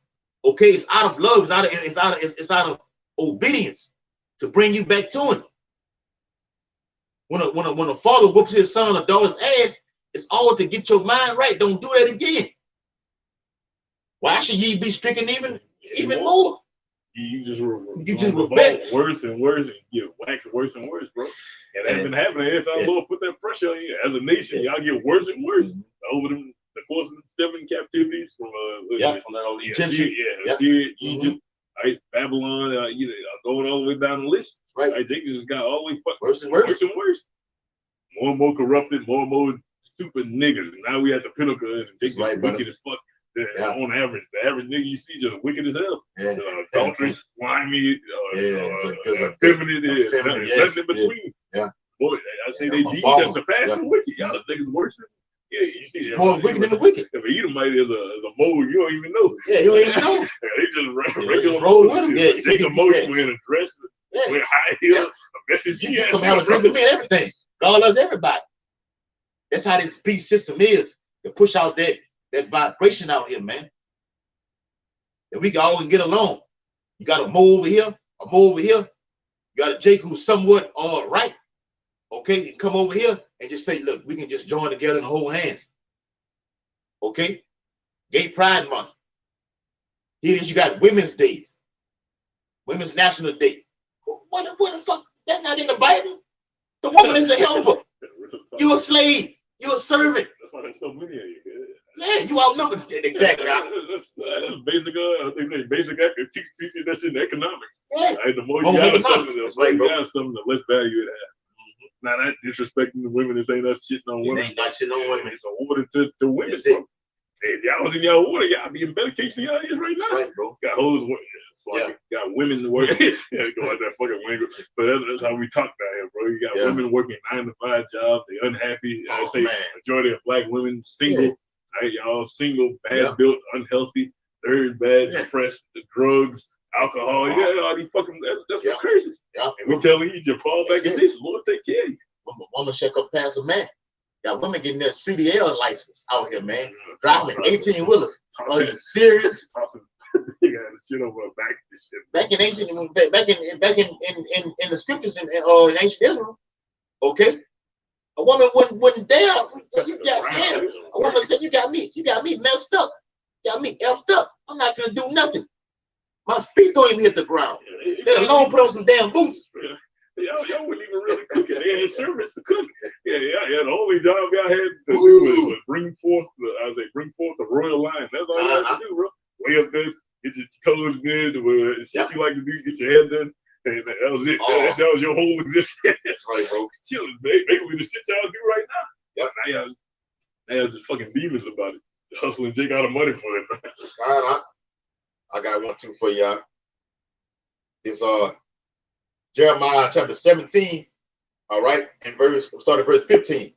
okay, it's out of love, it's out of obedience to bring you back to him. When a father whoops his son or daughter's ass, it's all to get your mind right. Don't do that again. Why should ye be stricken even more? You just rebel worse and worse, and get waxed worse and worse, bro. And that's been happening every time Lord put that pressure on you. As a nation, y'all get worse and worse over the course of the 7 captivities from Assyria, Egypt, right, Babylon, going all the way down the list. Right, they just got all the way worse and worse. More and more corrupted, more and more stupid niggas. Now we at the pinnacle, and they just wicked as fuck. On average, the average nigga you see just wicked as hell. Adulterous, slimy, effeminate, nothing in between. Boy, I say they just surpass the wicked. Y'all niggas worse than. Yeah, you see, more wicked than the wicked. If Edomite is a mole, you don't even know. Yeah, you don't even know. They just regular roll with them. Yeah, take a motion wearing a dress, with high heels, a message. You come have a drink with me, everything. God loves everybody. That's how this peace system is, to push out that vibration out here, man. And we can always get along. You got a mole over here, a mole over here. You got a Jake who's somewhat all right. Okay, you come over here and just say, look, we can just join together and hold hands. Okay? Gay Pride Month. Here it is, you got Women's Days. Women's National Day. What the fuck? That's not in the Bible. The woman is a helper. You're a slave. You're a servant. That's why there's so many of you. Yeah, you outnumbered. Exactly. That's basic. I think they basic teaching that's in economics. Yeah. Right? The more you have something, the less value it has. Now that disrespecting the women, this ain't us shitting on women. Ain't not shitting on women. It's an order to women, bro. Hey, y'all was in y'all order, y'all be in better case than y'all is right now. Right, bro. Got hoes working. Got women working. Go out that fucking language. But that's how we talk down here, bro. You got women working 9-to-5 jobs. They unhappy. I say majority of black women single. Right, y'all single, bad built, unhealthy, very bad, depressed, drugs, alcohol. All these fucking that's what crazy. And we telling you to fall back in this. Lord, take care of you. Woman check up past a man. Got women getting their CDL license out here, man. Driving 18-wheelers. Are you serious? You got shit over back. Back in the scriptures in ancient Israel, okay, a woman wouldn't dare. A woman said, "You got me messed up. You got me effed up. I'm not gonna do nothing. My feet don't even hit the ground. Let alone put on some damn boots." Y'all wouldn't even really cook it. They had servants to cook. Yeah. The only job y'all had to do was bring forth the royal line. That's all you had to do, bro. Way up there, get your toes good, shit you like to do, get your hair done. And that was it. That was your whole existence. Right, bro. Basically the shit y'all do right now. Yep. Now y'all just fucking demons about it. Hustling Jake out of money for it. All right, I got one too for y'all. It's Jeremiah chapter 17, all right, and start at verse 15.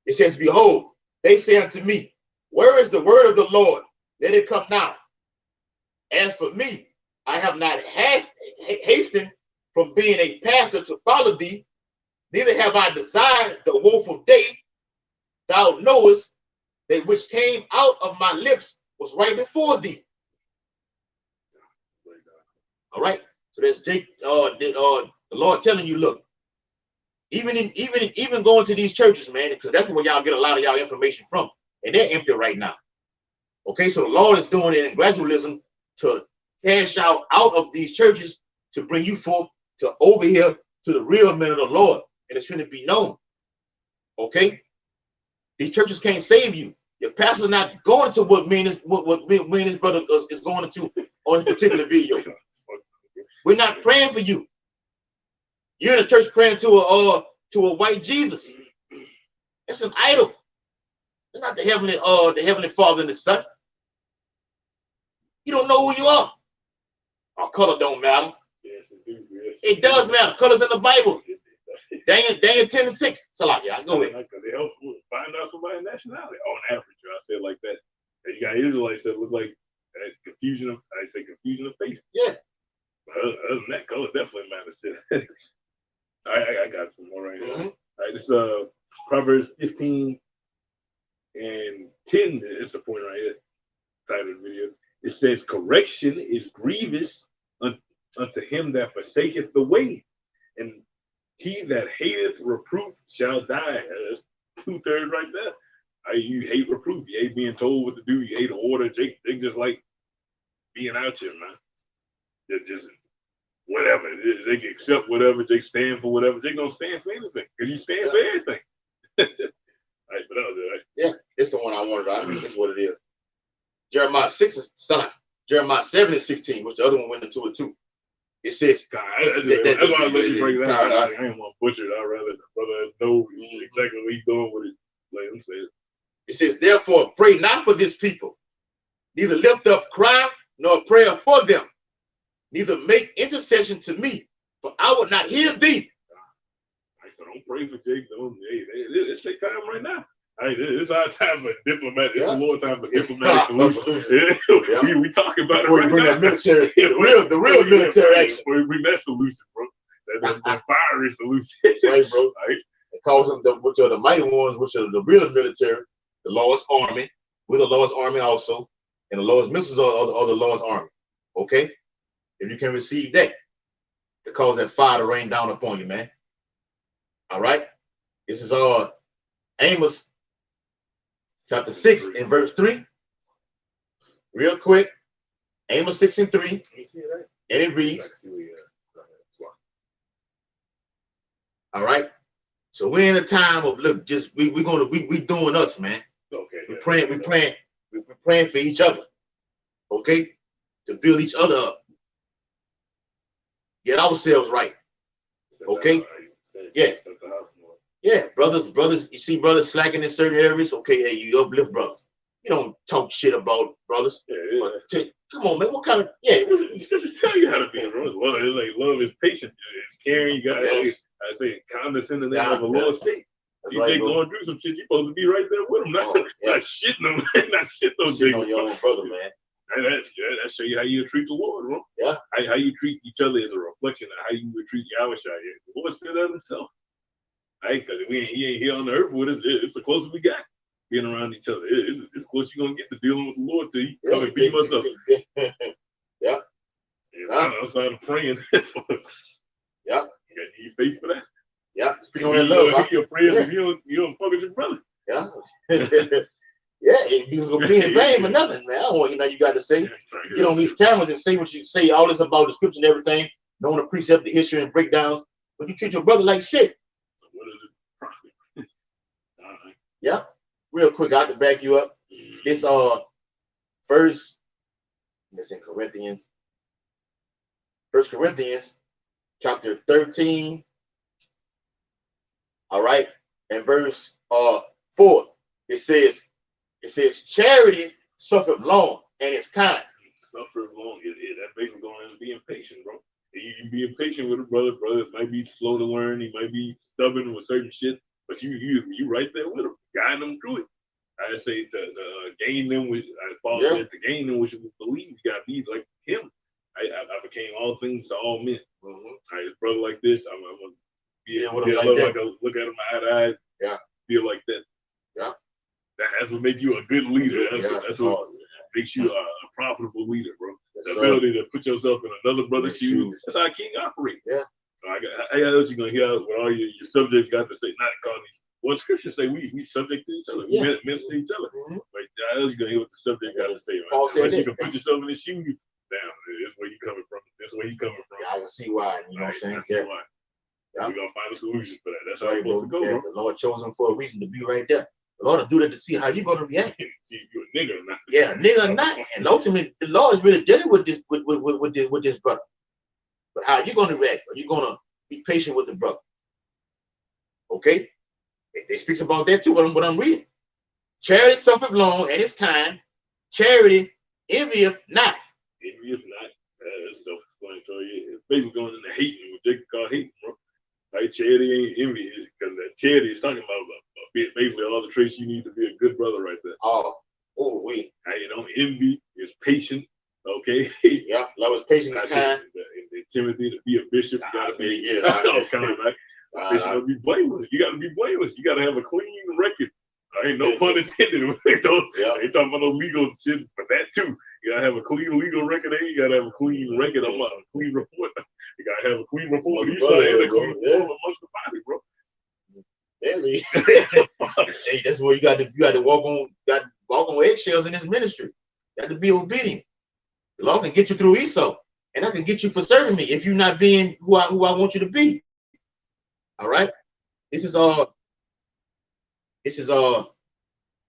It says, "Behold, they say unto me, where is the word of the Lord? Let it come now. As for me, I have not hastened from being a pastor to follow thee, neither have I desired the woeful day. Thou knowest that which came out of my lips was right before thee." All right, so that's Jake. The Lord telling you, look, even going to these churches, man, because that's where y'all get a lot of y'all information from, and they're empty right now. Okay, so the Lord is doing it in gradualism to cash out of these churches to bring you forth to over here to the real men of the Lord, and it's going to be known. Okay, these churches can't save you. Your pastor's not going to what me and his brother is going into on this particular video. We're not praying for you. You're in the church praying to a white Jesus. It's an idol. It's not the heavenly Father and the Son. You don't know who you are. Our color don't matter. It does matter. Colors in the Bible. Daniel 10:6. Salakia, go ahead. They help find out somebody's nationality. On average, I say it like that. And you got Israelites that look like confusion of face. Yeah. But other than that, color definitely matters. I got some more right here. All right, this Proverbs 15 and 10 is the point right here. Title of the video. It says, correction is grievous unto him that forsaketh the way, and he that hateth reproof shall die. That's 2/3 right there. You hate reproof. You hate being told what to do. You hate order. They just like being out here, man. They're just whatever. They can accept whatever. They stand for whatever. They gonna stand for anything because you stand for everything. Right, but yeah, it's the one I wanted. I mean, it's what it is. Jeremiah 7:16, which the other one went into it too. It says, that's why I let you break it down. I ain't want to butcher it. I'd rather the brother know exactly what he's doing with it. Let him say it. It says, therefore, pray not for this people, neither lift up cry nor prayer for them, neither make intercession to me, for I will not hear thee. So don't pray for Jake. It's their time right now. It's our time for diplomatic. It's the Lord time for diplomatic solution. We talking about it right now. Military, the real military action. We bring that solution, bro. That fiery solution. Right, bro. Right. It calls them which are the mighty ones, which are the real military, the Lord's army. We're the Lord's army also, and the Lord's missiles are the Lord's army. Okay, if you can receive that, to cause that fire to rain down upon you, man. All right, this is Amos chapter 6 and verse 3. Real quick, Amos 6:3, and it reads. All right. So we're in a time of look, just we doing us, man. Okay. We're praying for each other. Okay, to build each other up. Get ourselves right. Okay. Yeah. Yeah, brothers, you see brothers slacking in certain areas. Okay, hey, you uplift brothers. You don't talk shit about brothers. Come on, man. What kind of Just tell you how to be, bro. It's like love is patient. It's caring. You got I say condescending of the Lord state. You right, going through some shit, you're supposed to be right there with them. Not shitting them. Not shit those on your own brother, man. That show you how you treat the Lord, bro. Yeah. How you treat each other is a reflection of how you would treat Yahweh. The Lord said that himself. Because he ain't here on the earth with us. It's the closest we got being around each other. It's close you're gonna get to dealing with the Lord till you come and beat us up. Yeah. I'm outside of praying. Yeah. You got need faith for that. Yeah. Speaking on that love. You're praying if you don't fuck with your brother. Yeah. Yeah, it's gonna be in vain for nothing, man. I don't want you got to say. Get on these cameras and say what you say, all this about the scripture and everything, knowing the precept, the history and breakdowns, but you treat your brother like shit. What is it? Yeah. Real quick, I can back you up. This first, it's in Corinthians. 1 Corinthians chapter 13. All right, and verse 4. It says charity suffereth long and is kind. Suffereth long. That basically going to being patient, bro. You being patient with a brother. Brother might be slow to learn. He might be stubborn with certain shit, but you right there with him, guiding them through it. I say to gain them, which Paul said to gain them, which you believe, you got to be like him. I became all things to all men. A brother like this, I'm gonna be able to look at him eye to eye. Yeah, feel like that. Yeah, that's what makes you a good leader. That's what makes you a profitable leader, bro. The ability to put yourself in another brother's shoes. That's how a king operates. Yeah. So how else you gonna hear what all your subjects got to say? Not calling these. Well, scripture say we subject to each other. We minister to each other. But how else you gonna hear what the subject got to say? Right? Unless you can put yourself in the shoes. Damn, this is where you coming from. This is where you coming from. Yeah, I can see why. You know what I'm saying? I see why. We're gonna find a solution for that. That's how it's supposed to go, bro. The Lord chose him for a reason to be right there. The Lord will do that to see how you're going to react. See if you're a nigga or not. Yeah, nigga or not. And ultimately, the Lord is really dealing with this with this brother. But how you going to react? Are you going to be patient with the brother? Okay? They speaks about that too, what I'm reading. Charity suffereth long and is kind. Charity envieth not. Envieth not. That's self-explanatory. It's basically going into hating, what Jacob called hating, bro. Right? Charity ain't envy, because that charity is talking about basically all the traits you need to be a good brother right there. We. You don't envy, is patient, okay? Yeah, love is patient, is kind. In Timothy, to be a bishop, you gotta be kind, right? Bishop to be blameless. You gotta be blameless. You gotta have a clean record. Ain't no pun intended. Ain't talking about no legal shit, but that too. You gotta have a clean legal record. You gotta have a clean record of a clean report. You gotta have a clean report. You gotta have a clean report amongst the body, bro. Hey, that's where you got to walk on eggshells in this ministry. You got to be obedient. The Lord can get you through Esau, and I can get you for serving me if you're not being who I want you to be. All right. This is all.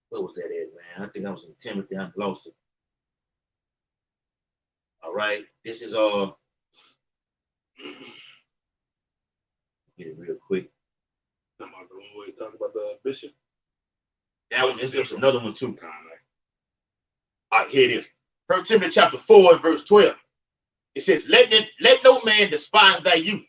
What was that at, man? I think I was in Timothy. I lost it. All right. This is all. Get it real quick. Talk about the bishop. That was just another one too. All right, here it is. 1 Timothy chapter 4 and verse 12. It says, let no man despise thy youth,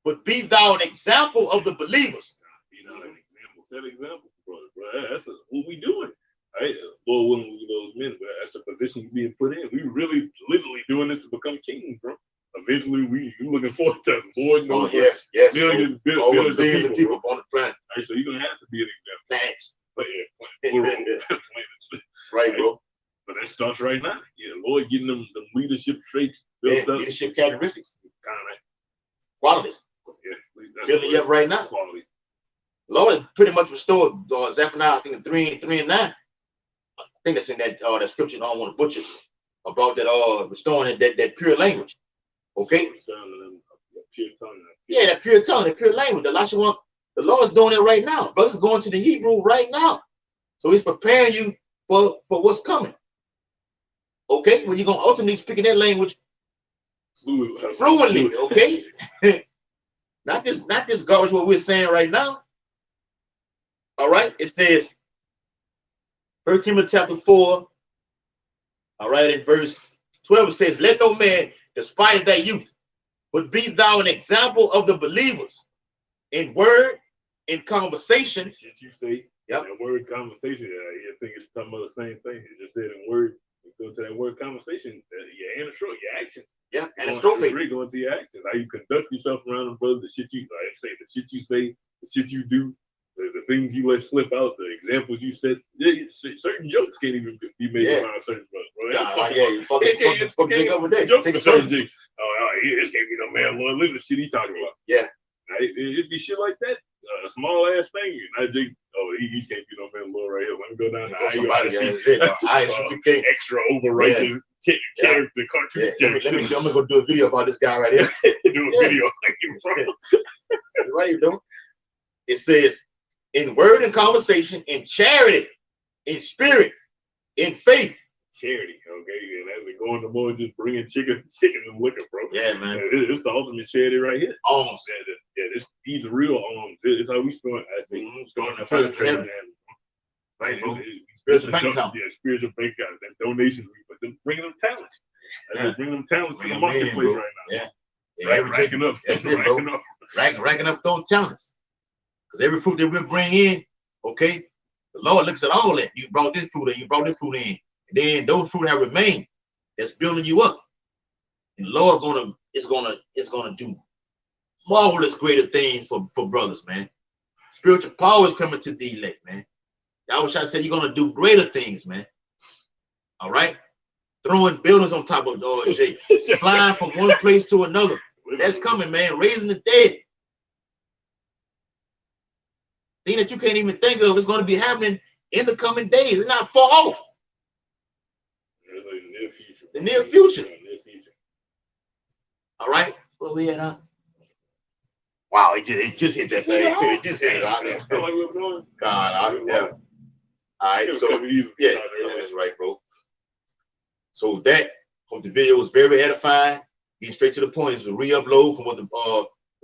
but be thou an example of the believers. Be thou an example. Set example, brother. That's what we doing. Right? Lord willing, we those men, but that's the position you being put in. We really literally doing this to become kings, bro. Eventually, you looking forward to Lord knows yes. Billions of people on the planet. Right, so you're gonna have to be an example. Planets. But planets. Right, bro. But that starts right now. Yeah, Lord getting them leadership traits built up. Leadership characteristics. Kind of qualities. Yeah, building you up right now. Quality. Lord pretty much restored Zephaniah, I think 3 and 9. I think that's in that scripture. I don't want to butcher about that restoring that pure language. Okay. Yeah, that pure tongue, that pure language. The Lord's doing it right now. Brother's going to the Hebrew right now. So he's preparing you for what's coming. Okay, when you're gonna ultimately speak in that language fluently, okay? not this garbage what we're saying right now. All right, it says 1 Timothy chapter 4. All right, in verse 12 it says, let no man despise thy youth, but be thou an example of the believers in word, in conversation. Shit you say, yep. That word conversation, you think it's talking about the same thing. It just said in word, you go to that word conversation, your anastrophe, your actions. Yeah, anastrophe. Going to your actions, how you conduct yourself around them, brother, the shit you say, the shit you do, the things you let slip out, the examples you set. Certain jokes can't even be made around certain brothers, bro. You fucking Jake up with that. Take a certain Jake. This can't be no man, Lord. Look at the shit he talking about. Yeah. Right? It'd be shit like that. A small ass thing. Not Jake. He can't be no man, Lord, right here. Let me go down to extra overrated character cartoon. I'm gonna go do a video about this guy right here. Do a video. Right, you know. It says, in word and conversation, in charity, in spirit, in faith. Charity, okay, and that's going to more just bringing chicken and liquor, bro. Yeah, man. It's the ultimate charity right here. Almost. These real alms. It's how we start. Starting that right, bro. Spiritual bank account. Yeah, spiritual bank account. Them donations, but them bringing them talents. Bringing them talents to the marketplace right now. Yeah. Racking up. That's it, bro. Racking up those talents. Because every fruit that we bring in, okay, the Lord looks at all that. You brought this fruit in, you brought this fruit in. And then those fruit have remained. That's building you up. And the Lord is gonna do marvelous greater things for brothers, man. Spiritual power is coming to the elect, man. I wish I said you're gonna do greater things, man. All right? Throwing buildings on top of Jake, flying from one place to another. That's coming, man. Raising the dead. Thing that you can't even think of is going to be happening in the coming days. It's not far off. The near future. All right. Where we at, huh? Wow, it just hit that thing too. It just hit it out there. God, yeah. All right, so yeah, that's right, bro. So that, hope the video was very edifying. Getting straight to the point. It's a re-upload from what the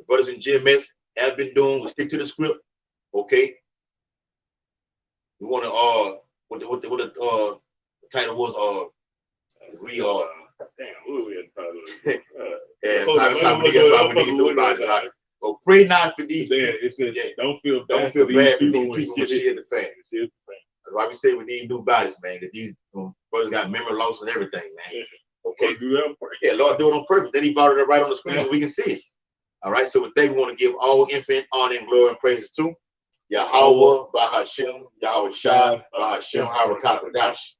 brothers in GMS have been doing. We stick to the script, okay? We want to what the title was damn, what we had title? Yeah, that's how we need to do about it. Right? So pray not for these. It says, don't feel bad for these people when shit the fan. That's why we say we need new bodies, man. That these brothers got memory loss and everything, man. Yeah. Okay. Lord, do that on purpose. Yeah, Lord do it on purpose. Then he brought it right on the screen so we can see it. All right. So with that, we want to give all infinite honor and glory and praises to Yahweh, Bahashem, Yahweh Shah, Bahashem, Harakakadash.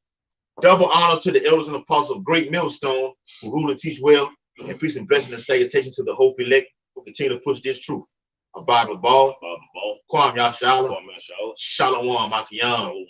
Double honors to the elders and apostles of Great Millstone who rule and teach well, and peace and blessing and salutation to the hope elect who continue to push this truth. Abba Ball, Kwam Yashala, Shalom Makiyam.